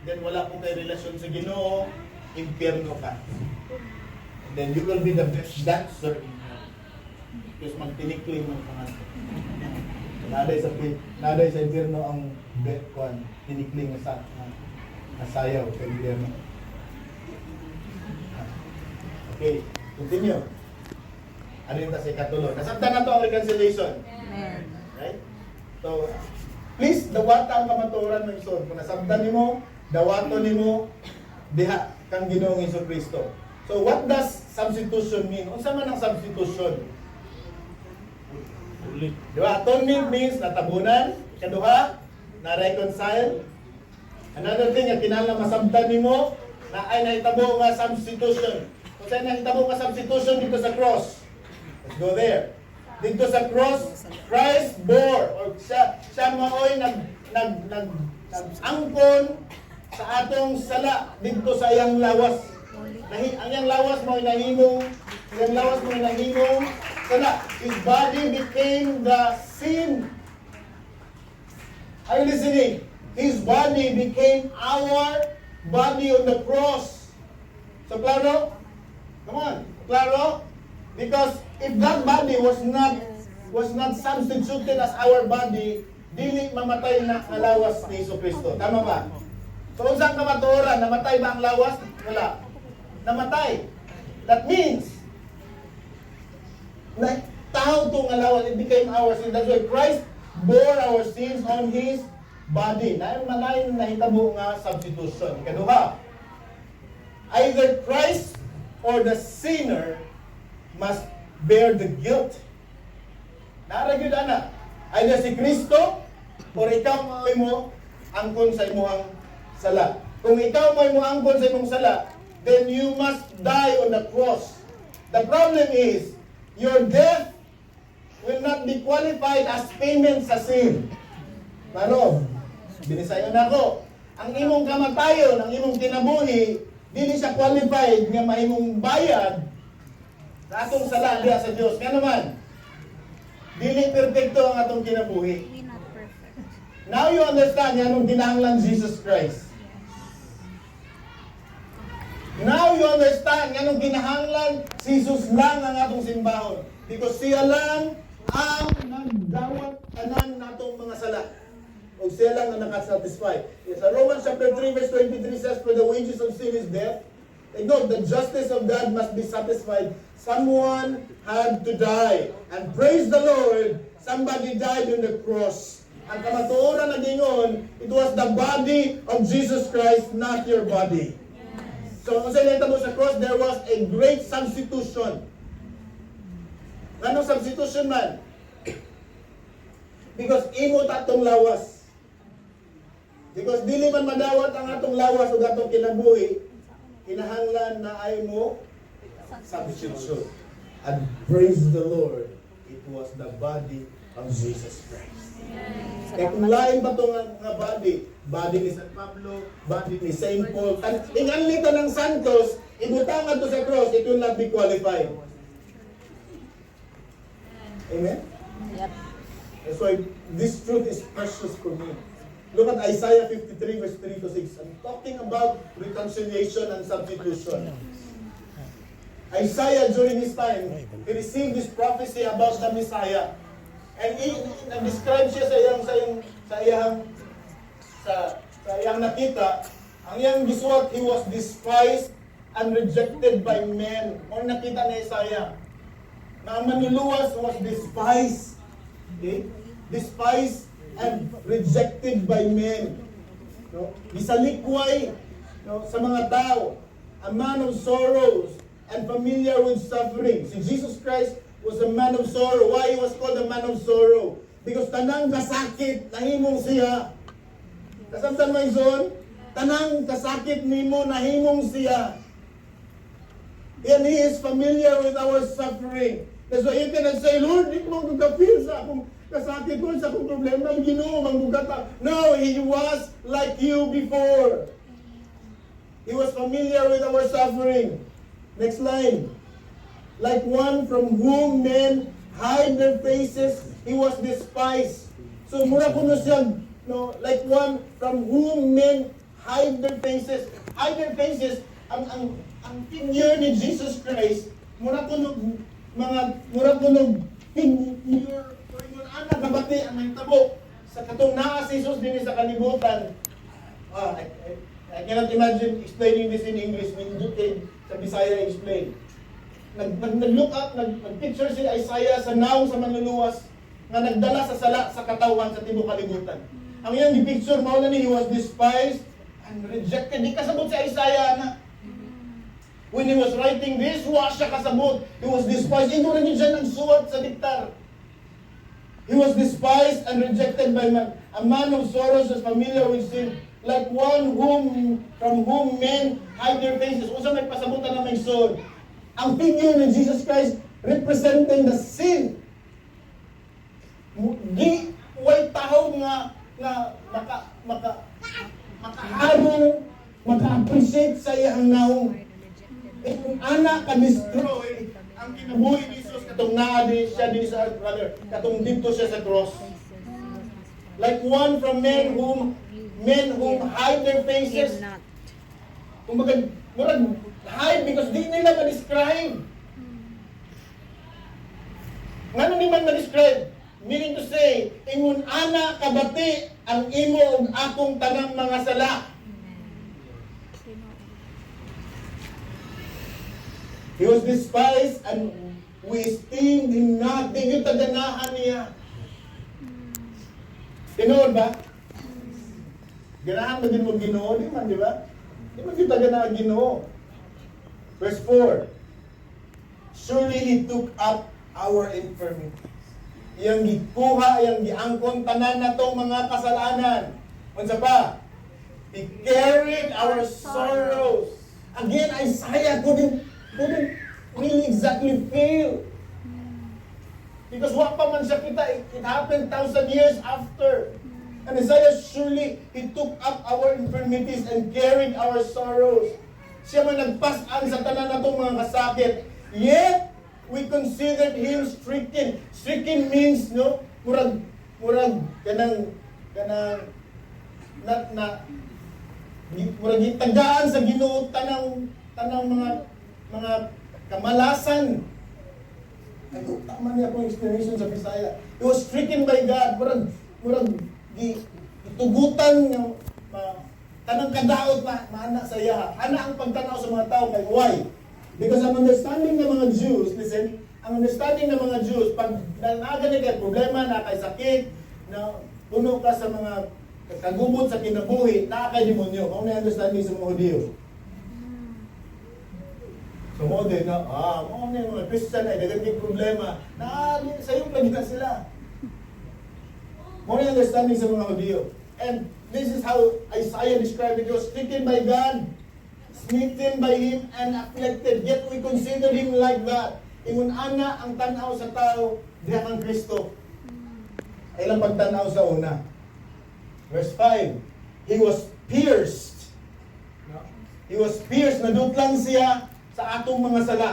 Speaker 1: then wala po kay relasyon sa Ginoo, impyerno ka. And then you will be the best dancer in hell. Because magtinikling ng pangalan. Naday sa impyerno ang kwan, tinikling sa sayaw sa impyerno. Okay, continue. Ano yung kasi katulo? Nasabtan na to ang reconciliation.
Speaker 2: Amen.
Speaker 1: Right? So, please, dawata ang kamatuoran ng Iso. Kung nasabtan nimo, dawato nimo, diha kang Ginoong Hesus Kristo. So, what does substitution mean? Unsa man ang substitution? Diba? Atonement means natabunan. Kaduha, na-reconcile. Another thing, ang kinahanglan masabtan nimo, na ay nahitabo nga substitution. Kung saan nahitabo nga substitution dito sa cross. Let's go there. Dito sa cross, Christ bore, or siya maoy nag-angkon sa atong sala dito sa iyang lawas. Ang iyang lawas mo'y nahimong sala. His body became the sin. Are you listening? His body became our body on the cross. So, klaro? Come on, klaro? Because if that body was not substituted as our body, dili mamatay na ang lawas ni Hesus Kristo. Tama ba? So, unsang kamatuoran? Namatay ba ang lawas? Wala. Namatay. That means, na tao itong lawas, it became our sin. That's why Christ bore our sins on His body. Nahimalayin na hitabo nga substitution. Kaduha, either Christ or the sinner must bear the guilt. Naragyod ana, either si Kristo or ikaw mo angkon sa imong sala. Kung ikaw mo angkon sa imong sala, then you must die on the cross. The problem is, your death will not be qualified as payment sa sin. Pero, binisayo na ako. Ang imong kamatayon, ang imong kinabuhi, dili siya qualified nga mahimong bayad sa atong sala diha sa Dios. Nga naman, dili perfecto ang atong kinabuhi.
Speaker 2: We not perfect.
Speaker 1: Now you understand nga nung kinahanglan Jesus Christ. Now you understand nga nung kinahanglan si Jesus lang ang atong simbahon. Because siya lang ang nagdawat tanan natong mga sala. O siya lang ang nakasatisfy. Sa Romans chapter 3 verse 23 says, for the wages of sin is death, No, the justice of God must be satisfied. Someone had to die. And praise the Lord, somebody died on the cross. Ang kamatuoran na gingon, it was the body of Jesus Christ, not your body. So, kung sa mo sa cross, there was a great substitution. Anong substitution man? Because imo tatong lawas. Because dili man madawat ang atong lawas o atong kinabuhi, kinahanglan na ay mo substitution. And praise the Lord, it was the body of Jesus Christ. Kaya kung lain ba ito nga body ni San Pablo, body ni Saint Paul, inganli ka ng santos, ibutangan to sa cross, it will not be qualified. Amen?
Speaker 2: Yep.
Speaker 1: That's why this truth is precious for me. Look at Isaiah 53 verse 3 to 6. I'm talking about reconciliation and substitution. Isaiah during his time, he received this prophecy about the Messiah. And nag-describe siya sa iyang nakita, ang iyang gisuot, he was despised and rejected by men. O nakita ni Isaiah, na ang manluluwas was despised. Okay? Despised and rejected by men. No? Bisalikway, no, sa mga tao. A man of sorrows and familiar with suffering. Si Jesus Christ was a man of sorrow. Why he was called a man of sorrow? Because tanang kasakit nahimong siya. Kasamtan mo son, tanang kasakit nimo nahimong siya. And he is familiar with our suffering. That's why you cannot say, Lord, di ko magkakapil sa akong kasakit ko, sa akong problema, Ginoo, manggugata. No, he was like you before. He was familiar with our suffering. Next line. Like one from whom men hide their faces, he was despised. So mura kuno siya, no, like one from whom men hide their faces. Hide their faces, ang figure ni Jesus Christ, mura kuno figure, anak kabati ang nagtabo sa katong naa si Jesus din sa kalibutan. I cannot imagine explaining this in English, mindutin sa Bisaya explain. Nag-look up, nag-picture si Isaiah sa naong sa manluluwas na nagdala sa sala sa katawan sa tibok kalibutan. Ang iyang picture mao na ni, he was despised and rejected. Di kasabot si Isaiah na when he was writing this, wa siya kasabot. He was despised. Ito rin siya nagsuwat sa diktar. He was despised and rejected by man. A man of sorrows is familiar with sin. Like one from whom men hide their faces. Usa may pasabutan na may sword. Ang figure ni Jesus Christ representing the sin. Di way taho nga makaharong, maka-appreciate sa iyang naong. Kung anak ka-destroy, ang kinabuhi ni Jesus katong naa siya din sa earth, brother. Katong dito siya sa cross. Like one from men whom hide their faces. Kung murag hide because di nila ma-describe. Ngano ni man ma-describe? Meaning to say, ingon ana kabati ang imo ug akong tanang mga sala. He was despised and we esteemed him not. Di yung taganahan niya. Tinood ba? Ganahan mo din mo Ginoo, di man, di ba? Di man yung taganahan Ginoo. Verse 4. Surely he took up our infirmities. Yang gikuha, yang giangkon tanan na tong mga kasalanan. Unsa pa? He carried our sorrows. Again, Isaiah couldn't really exactly feel. Because what pa man siya kita, it happened 1,000 years after. And Isaiah, surely he took up our infirmities and carried our sorrows. Siya man nagpasan sa tanan na itong mga kasakit. Yet, we considered him stricken. Stricken means, no, murag, murag itagaan sa Ginoo tanang mga kamalasan. Ay, tama niya akong explanation sa Bisaya. He was stricken by God. Murag itugutan ng kanang kadaot na maana sa iya. Ana ang pagtanaw sa mga tao kay why? Because ang understanding ng mga Jews, listen, ang understanding ng mga Jews, pag nagani kay problema, na kay sakit, na puno ka sa mga kagubot sa kinabuhi, na kay demonyo. Kung na understanding sa mga Hudyo. So mo din na, mo na yung mga Christian ay dagang problema, na sa iyo lagi na sila. Mo na understanding sa mga Hudyo. And this is how Isaiah described it. He was stricken by God, smitten by Him, and afflicted. Yet we consider Him like that. Ingon ana ang tanaw sa tao, diha kang Kristo. Ay lang pagtanaw sa una. Verse 5, He was pierced. He was pierced, nadutlan siya sa atong mga sala.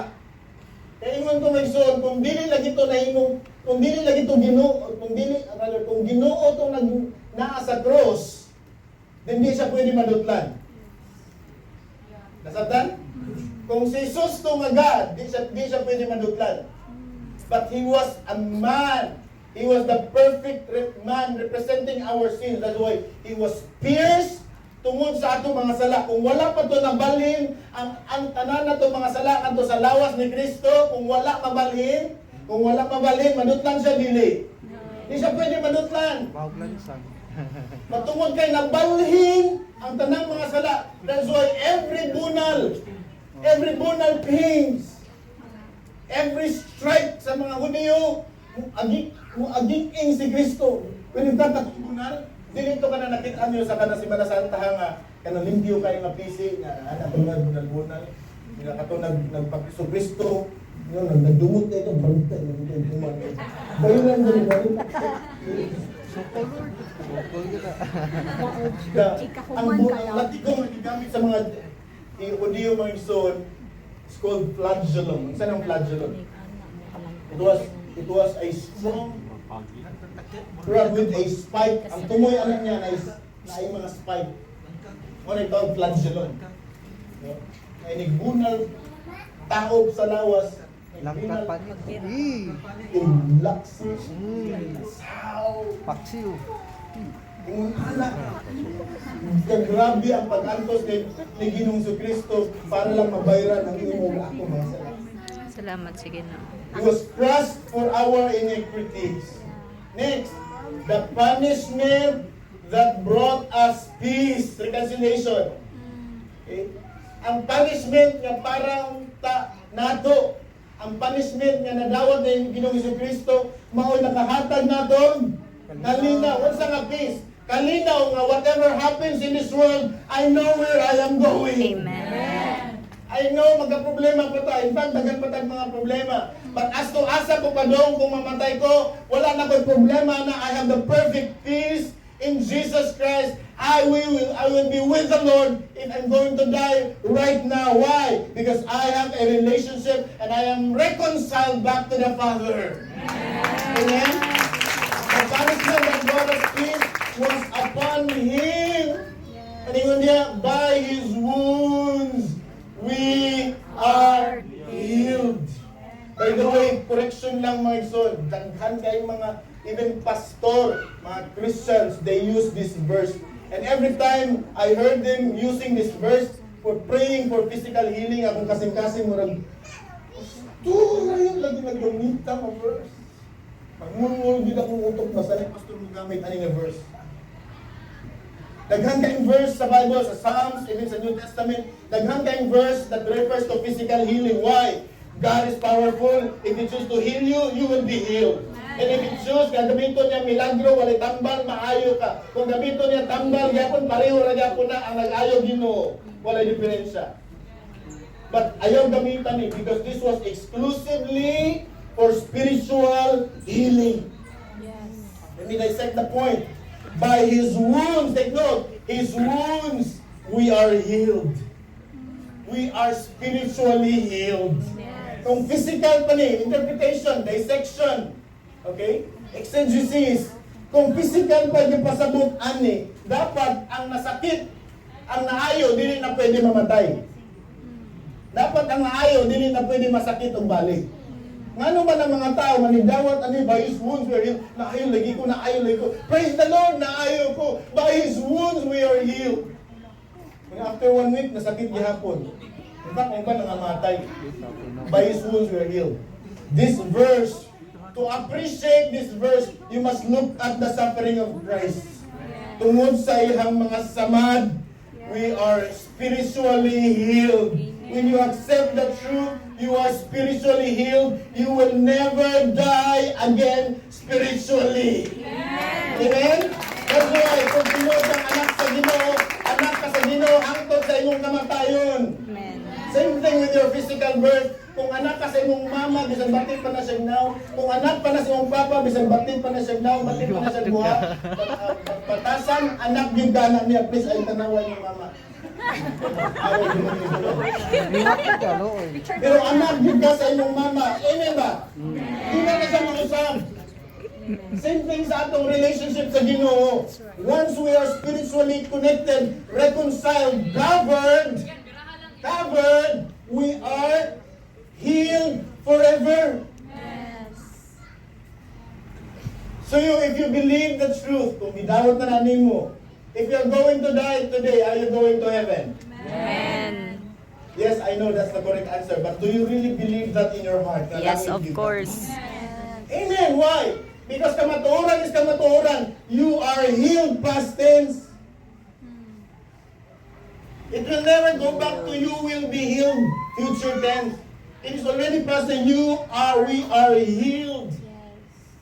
Speaker 1: Kaya ingon ko magson, kung dili lagi to nahimong, kung dili lagi to Ginoo, kung Ginoo to naa sa cross, hindi siya pwede madutlan. Nasabtan? Kung si Jesus to nga God, di siya pwede madutlan. But He was a man. He was the perfect man representing our sins. That's why He was pierced tungod sa atong mga sala. Kung wala pa to nabalhin, ang tanan na to mga sala kanto sa lawas ni Kristo, kung wala mabalhin, madutlan siya dili. Di siya pwede madutlan. Matungod kay nabalhin ang tanang mga sala. That's why every bunal pains, every strike sa mga Hudyo, aging si Kristo. When nagtatapos bunal, dili to ka na nakita niyo sa kana si Malasanta nga, kanang limpyo kayo nga pisi, nga natungad bunal-bunal, nga katong nagpakiso Kristo, yun, nagdumot kayo, baliktad, nagdumot kayo. Bayo lang din, ang latikong nagigamit sa mga Hudyo mga son is called flagellum. Saan ang flagellum? It was a strong rod with a spike. Ang tumoy anak niya na ay mga spike. Ano ito flagellum? Ay nagbunal taob sa lawas.
Speaker 3: Langkat pa niya.
Speaker 1: Inlaks.
Speaker 3: Paksiw.
Speaker 1: Yung anak, grabe ang pag-antos ni Ginoong Kristo para lang mabayaran ang imong ako mga sala.
Speaker 2: Salamat, sige na.
Speaker 1: He was crushed for our iniquities. Next, the punishment that brought us peace, reconciliation. Okay? Ang punishment nga parang nato, ang punishment nga nadawat ng Ginoong Kristo, mao'y nakahatag naton. Kalinaw, what's nga peace? Kalinaw nga whatever happens in this world, I know where I am going.
Speaker 2: Amen.
Speaker 1: I know magka-problema pa tayo. In fact, dagan pa tayong mga problema. But as to asa ko pa doon kung mamatay ko, wala na ko'y problema na I have the perfect peace in Jesus Christ. I will be with the Lord if I'm going to die right now. Why? Because I have a relationship and I am reconciled back to the Father. Amen? The punishment that brought us peace was upon Him. And ingon niya, by His wounds, we are healed. By the way, correction lang mga igsoon. Daghan kayong mga, even pastor, mga Christians, they use this verse. And every time I heard them using this verse for praying for physical healing, akong kasing-kasing murag, na yun lagi nagdumita ng verse. Pagmungol, di na kong utok na sa pastor mo gamit ani nga verse. Daghan kayong verse sa Bible, sa Psalms, even sa New Testament, daghan kayong verse that refers to physical healing. Why? God is powerful. If He choose to heal you, you will be healed. And if He choose, gagamiton niya milagro, walay tambal, maayo ka. Kung gamiton niya tambal, yapon, pareho na yapon na ang nag-ayo Ginoo. Walay diferensya. But ayaw gamitan ni because this was exclusively for spiritual healing.
Speaker 2: Yes.
Speaker 1: Let me dissect the point. By His wounds, take note, His wounds, we are healed. We are spiritually healed.
Speaker 2: Yes.
Speaker 1: Kung physical pa ni, interpretation, dissection, okay? Exegesis. Kung physical pa yung pasabot, ani, dapat ang nasakit, ang naayo, dili na pwede mamatay. Dapat ang naayo, dili na pwede masakit o balik. Ngano man ang mga tao, manigdawat, ani, by His wounds we are healed. Naayo lagi ko. Praise the Lord, naayo ko. By His wounds we are healed. Nga after 1 week, nasakit gihapon. In fact, kung ka nangamatay, by His wounds we are healed. This verse, to appreciate this verse, you must look at the suffering of Christ. Tungod sa iyang mga samad, we are spiritually healed. When you accept the truth, you are spiritually healed. You will never die again spiritually. Amen? That's why, kung tinuod ang anak sa Ginoo, anak ka sa Ginoo, hangtod sa imong kamatayon.
Speaker 2: Amen.
Speaker 1: Same thing with your physical birth. Kung anak ka sa imong mama, bisan batin pa na siya now. Kung anak pa na sa imong papa, bisan batin pa na siya now, batin pa na siya buha. Batasan, anak yung gana niya. Please, ay tanawan yung mama. Pero anak yung ka sa imong mama. Amen ba? Hindi na siya mausap. Same thing sa atong relationship sa Ginoo. Once we are spiritually connected, reconciled, covered, we are healed forever. So if you believe the truth, kung idawat na nanin mo, if you're going to die today, are you going to heaven?
Speaker 2: Amen.
Speaker 1: Yes, I know that's the correct answer, but do you really believe that in your heart?
Speaker 2: Yes, of course.
Speaker 1: Amen. Why? Because kamatuoran is kamatuoran. You are healed past tense. It will never go back to you will be healed future tense. It is already past tense. We are healed.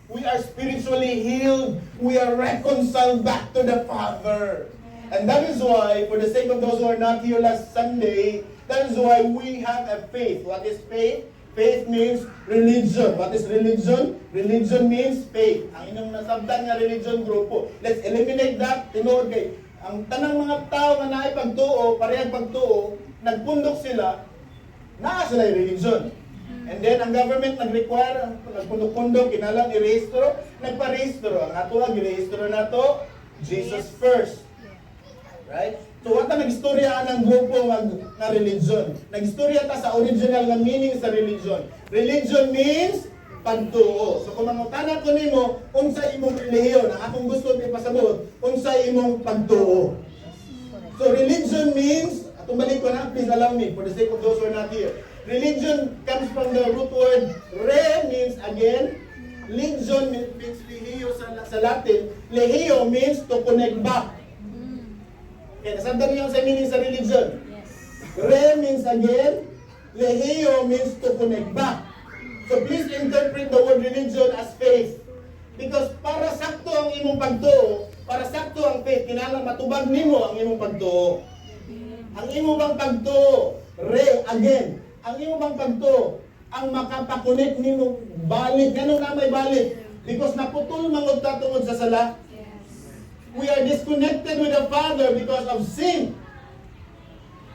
Speaker 1: We are spiritually healed. We are reconciled back to the Father. And that is why, for the sake of those who are not here last Sunday, that is why we have a faith. What is faith? Faith means religion. What is religion? Religion means faith. Ang inyong nasabdan nga religion grupo. Let's eliminate that. Tinuod kay ang tanang mga tao nga naay pagtuo, parehag pagtuo, nagpundok sila, naa sila yung religion. And then ang government nag-require, nagpundok-pundok, kinalang i-rehistro, nagpa-rehistro. Ang ato ang i-rehistro na to, Jesus first. Right? So wata nag-istorya ng grupo nga religion. Nag-istorya ta sa original nga meaning sa religion. Religion means pagtuo. So kung mangutana ko nimo, unsa imong relihiyon, ang akong gusto ipasabot, unsa imong pagtuo. So religion means, atong balik ko na, please allow me, for the sake of those who are not here. Religion comes from the root word re means again, legion means lehiyo sa Latin. Lehiyo means to connect back. Okay, nasabdan niyo sa meaning sa religion. Re means again, lehiyo means to connect back. So please interpret the word religion as faith. Because para sakto ang imong pagtuo, para sakto ang faith, kinahanglan matubag nimo ang imong pagtuo. Ang imong bang pagtuo, re again. Ang imong bang pagtuo, ang makapakunik nimo balik. Ganun na may balik? Because naputol mangod ta tungod sa sala. We are disconnected with the Father because of sin.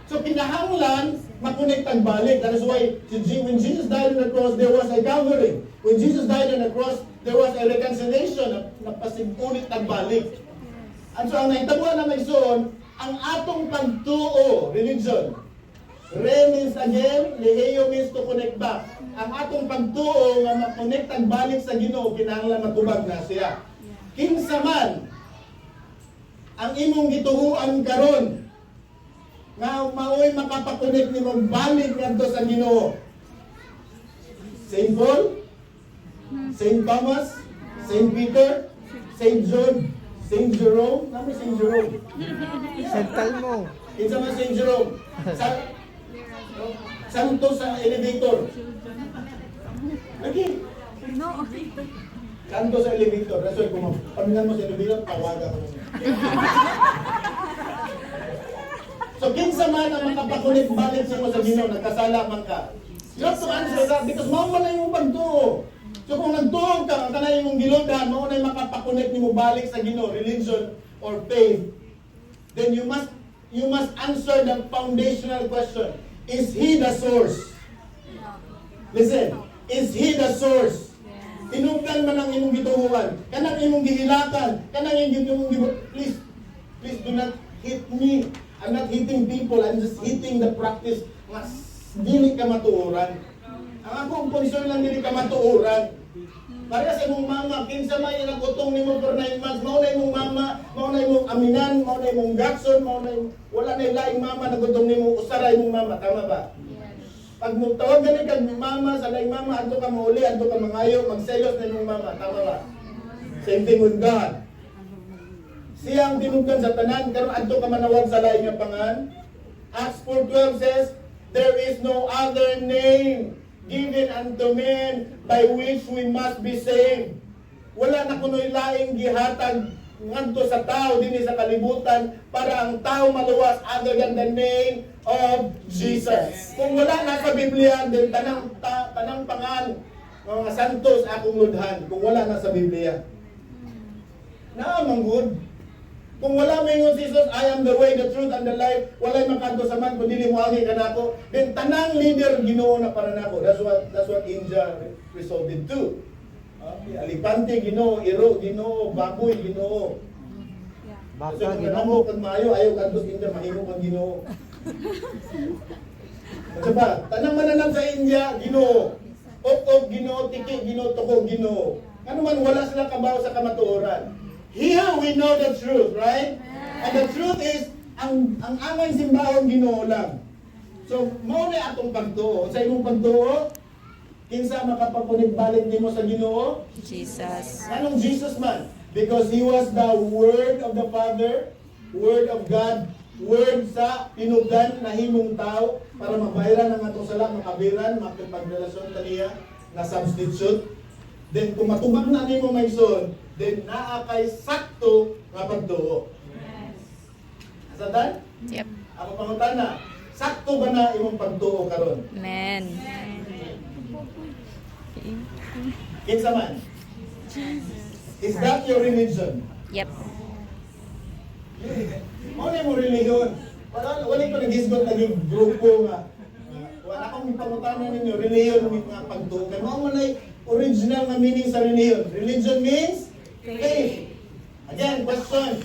Speaker 1: So kinahanglan makunik tag balik. That is why when Jesus died on the cross, there was a covering. When Jesus died on the cross, there was a reconciliation na pasigulit tag balik. At so ang nahitabuan na may soon, ang atong pagtuo, religion. Re means again, leheyo means to connect back. Ang atong pagtuo nga makunik tag balik sa Ginoo, kinahanglan matubag na siya. Kinsa man ang imong gituhuan karon nga maoy makapakunik nimo balik ngadto sa Ginoo. Saint Paul, Saint Thomas, Saint Peter, Saint John, Saint Jerome, nami Saint Jerome.
Speaker 3: Sental mo.
Speaker 1: Kinsa man Saint Jerome? Santo sa elevator. Lagi. Santo sa elevator. Rasul, kung pamingan mo sa elevator, tawagan ko. So, kinsa man ang makapakulit balik sa mo sa Ginoo, nagkasala man ka. You have to answer that because mao man na imong pagtuo. So, kung nagtuo ka, ang kanay imong gilodan, mao na makapakulit nimo balik sa Ginoo, religion or faith, then you must answer the foundational question. Is He the source? Listen, is He the source? Tinugdan man ang imong gituhuan, kanang imong gihilatan, kanang imong please do not hit me. I'm not hitting people, I'm just hitting the practice. Mas dili ka matuoran. Ang akong concern lang dili ka matuoran. Para sa imong mama, kinsa may nagutong nimo for 9 months, mao na imong mama, mao na imong aminan, mao na imong gakson, mao na wala na laing mama nagutong nimo, usara imong mama, tama ba? Pag mo tawag gani kag mama sa laing mama, adto ka mauli, adto ka mangayo, magselos na imong mama, tama ba? Same thing with God. Siya ang tinugdan sa tanan, karon adto ka manawag sa laing nga pangan. Acts 4:12 says, there is no other name given unto men by which we must be saved. Wala na kunoy laing gihatag ngadto sa tao dinhi sa kalibutan para ang tao maluwas other than the name of Jesus. Kung wala na sa Biblia, then tanang pangan mga santos akong ludhan kung wala na sa Biblia. Manggod. Kung wala mo yung Jesus, I am the way, the truth, and the life, walay makanto sa man, kung dili mo agi ka nako, then tanang leader Ginoo na para nako. That's what India resulted to. Alipante Ginoo, Iro Ginoo, Baboy Ginoo.
Speaker 3: Baka
Speaker 1: So, kung
Speaker 3: Ginoo.
Speaker 1: mo kag maayo, ayaw kantos India, mahimo kag Ginoo. Ano ba? Tanang mananap sa India, Ginoo. Op Ginoo, tiki Ginoo, toko Ginoo. Ano man wala sila kabaw sa kamatuoran. Here we know the truth, right? And the truth is, ang aming simbahon Ginoo lang. So, mao ni atong pagtuo. Sa imong pagtuo, kinsa makapapunig-balik nimo sa Ginoo?
Speaker 2: Jesus.
Speaker 1: Anong Jesus man? Because He was the Word of the Father, Word of God, Word sa pinugdan na himong tao para mabayaran ang atong sala, makabiran, makipagrelasyon taniya, na substitute. Then kung matubag na nimo mayson, then naa kay sakto nga pagtuo. Asa dan?
Speaker 2: Yep.
Speaker 1: Ako pangutana, sakto ba na imong pagtuo karon?
Speaker 2: Amen.
Speaker 1: Kinsa man? Is that your religion?
Speaker 2: Yep.
Speaker 1: Mao na mo relihiyon. Wala ko nagisgot na yung grupo nga. Wala akong ipangutana ninyo relihiyon nga pagtuo. Kaya mao man ay original nga meaning sa relihiyon. Religion means faith. Again, question.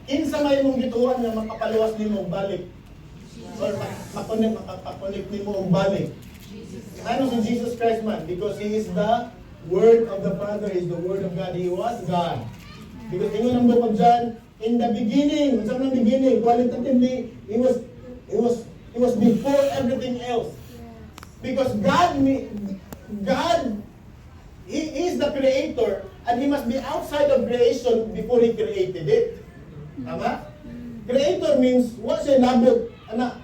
Speaker 1: Kinsa may mong gituan nga makapaluwas nimo og balik? Or makapakunik nimo og balik? Ano si Jesus Christ man? Because He is the Word of the Father, He is the Word of God. He was God. Because ingon ang book of John, in the beginning, sa nang beginning, qualitatively, He was before everything else. Because God, He is the Creator, and He must be outside of creation before He created it. Tama? Creator means, what siya nabot, anak.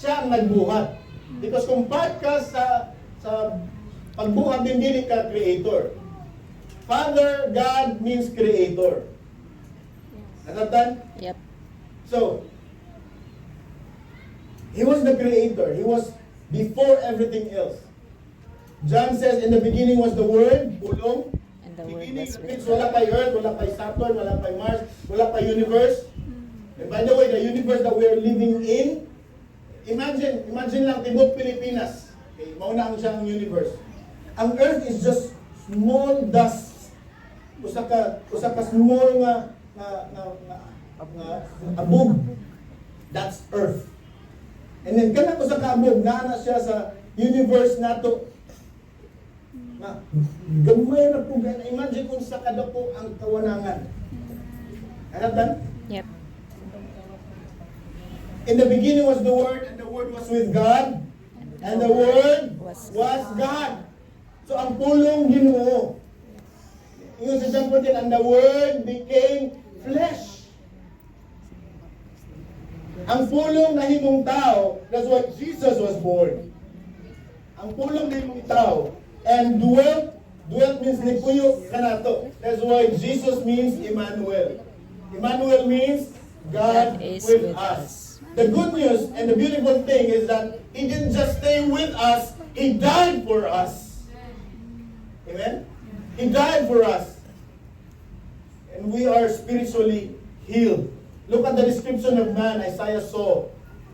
Speaker 1: Siya ang nagbuhat. Because kung part ka sa pagbuhat din dili ka creator. Father, God means creator. Nasabtan?
Speaker 2: Yep.
Speaker 1: So, He was the creator. He was before everything else. John says, in the beginning was the Word, bulong.
Speaker 2: And the Word
Speaker 1: Beginning
Speaker 2: was
Speaker 1: means
Speaker 2: with
Speaker 1: wala pa Earth, wala pa Saturn, wala pa Mars, wala pa universe. And by the way, the universe that we are living in, imagine lang tibok Pilipinas. Okay, mauna ang siyang universe. Ang Earth is just small dust. Usa ka small nga abog. That's Earth. And then kana usa ka abog naa siya sa universe nato. Na gamay ra po gana. Imagine kung sa kadako ang kawanangan. Ano?
Speaker 2: Yep.
Speaker 1: In the beginning was the Word, and the Word was with God, and the Word was God. So ang pulong Ginoo. Yung sa John 14, and the Word became flesh. Ang pulong na himong tao, that's why Jesus was born. Ang pulong na himong tao, and dwelt means nipuyo kanato. That's why Jesus means Emmanuel. Emmanuel means God
Speaker 2: is
Speaker 1: with
Speaker 2: with
Speaker 1: us. The good news and the beautiful thing is that He didn't just stay with us, He died for us. Amen? He died for us. And we are spiritually healed. Look at the description of man Isaiah saw.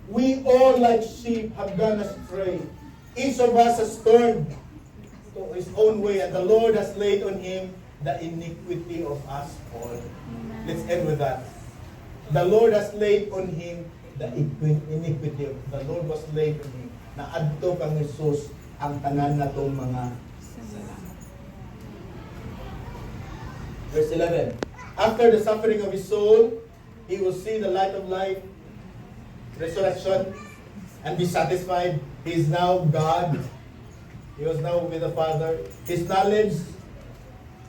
Speaker 1: We all like sheep have gone astray. Each of us has turned to his own way, and the Lord has laid on him the iniquity of us all. Let's end with that. The Lord has laid on him the iniquity. The Lord was laid on him. Na adto kang Jesus ang tanan natong mga kasalanan. Verse 11. After the suffering of his soul, he will see the light of life, resurrection, and be satisfied. He is now God. He was now with the Father.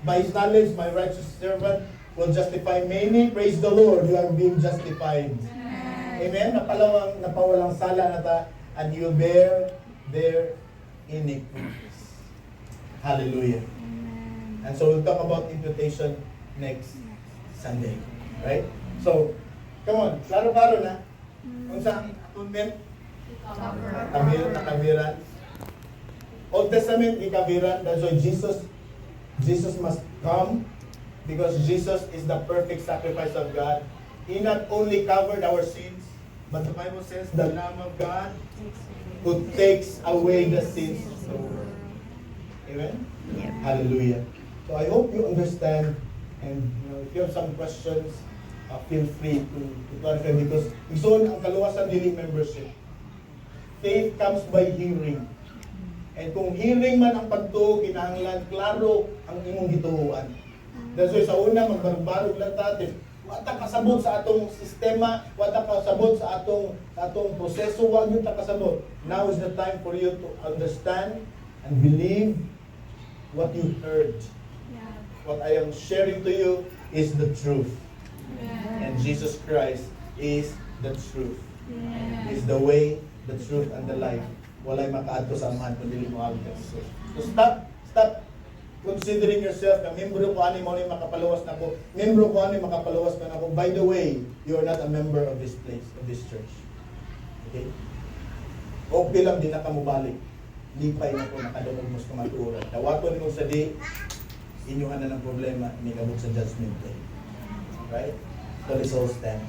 Speaker 1: By his knowledge, my righteous servant will justify many. Praise the Lord, you are being justified. Amen. Napawalang sala na ta, and you bear their iniquities. Hallelujah. And so we'll talk about imputation next Sunday. Right? So, come on. Klaro-klaro na. Kung saan atonement, nakabiran. Old Testament, ikabiran. That's why Jesus must come because Jesus is the perfect sacrifice of God. He not only covered our sins, but the Bible says the Lamb of God who takes away the sins of the world. Amen?
Speaker 2: Yep.
Speaker 1: Hallelujah. So I hope you understand, and if you have some questions, feel free to clarify because gusto ang kaluwasan dili membership. Faith comes by hearing. And kung hearing man ang pagtuo, kinahanglan klaro ang imong gituuan. That's why sa una magbarog-barog lang tatin. Wata kasabot sa atong sistema, wata kasabot sa atong proseso, wag yung kasabot. Now is the time for you to understand and believe what you heard. What I am sharing to you is the truth. And Jesus Christ is the truth. Is the way, the truth, and the life. Walay makaadto sa amahan kundi mo agad. So stop considering yourself na membro ko ani mo ni makapaluwas nako. Membro ko ani makapaluwas ka nako. By the way, you are not a member of this place, of this church. Okay? Okay lang din na ka mo balik. Lipay na ko nakadungog mo sa kamatuoran. Dawaton mo sa di inyuhan na ng problema ni kabut sa judgment day. Right? So let's all stand.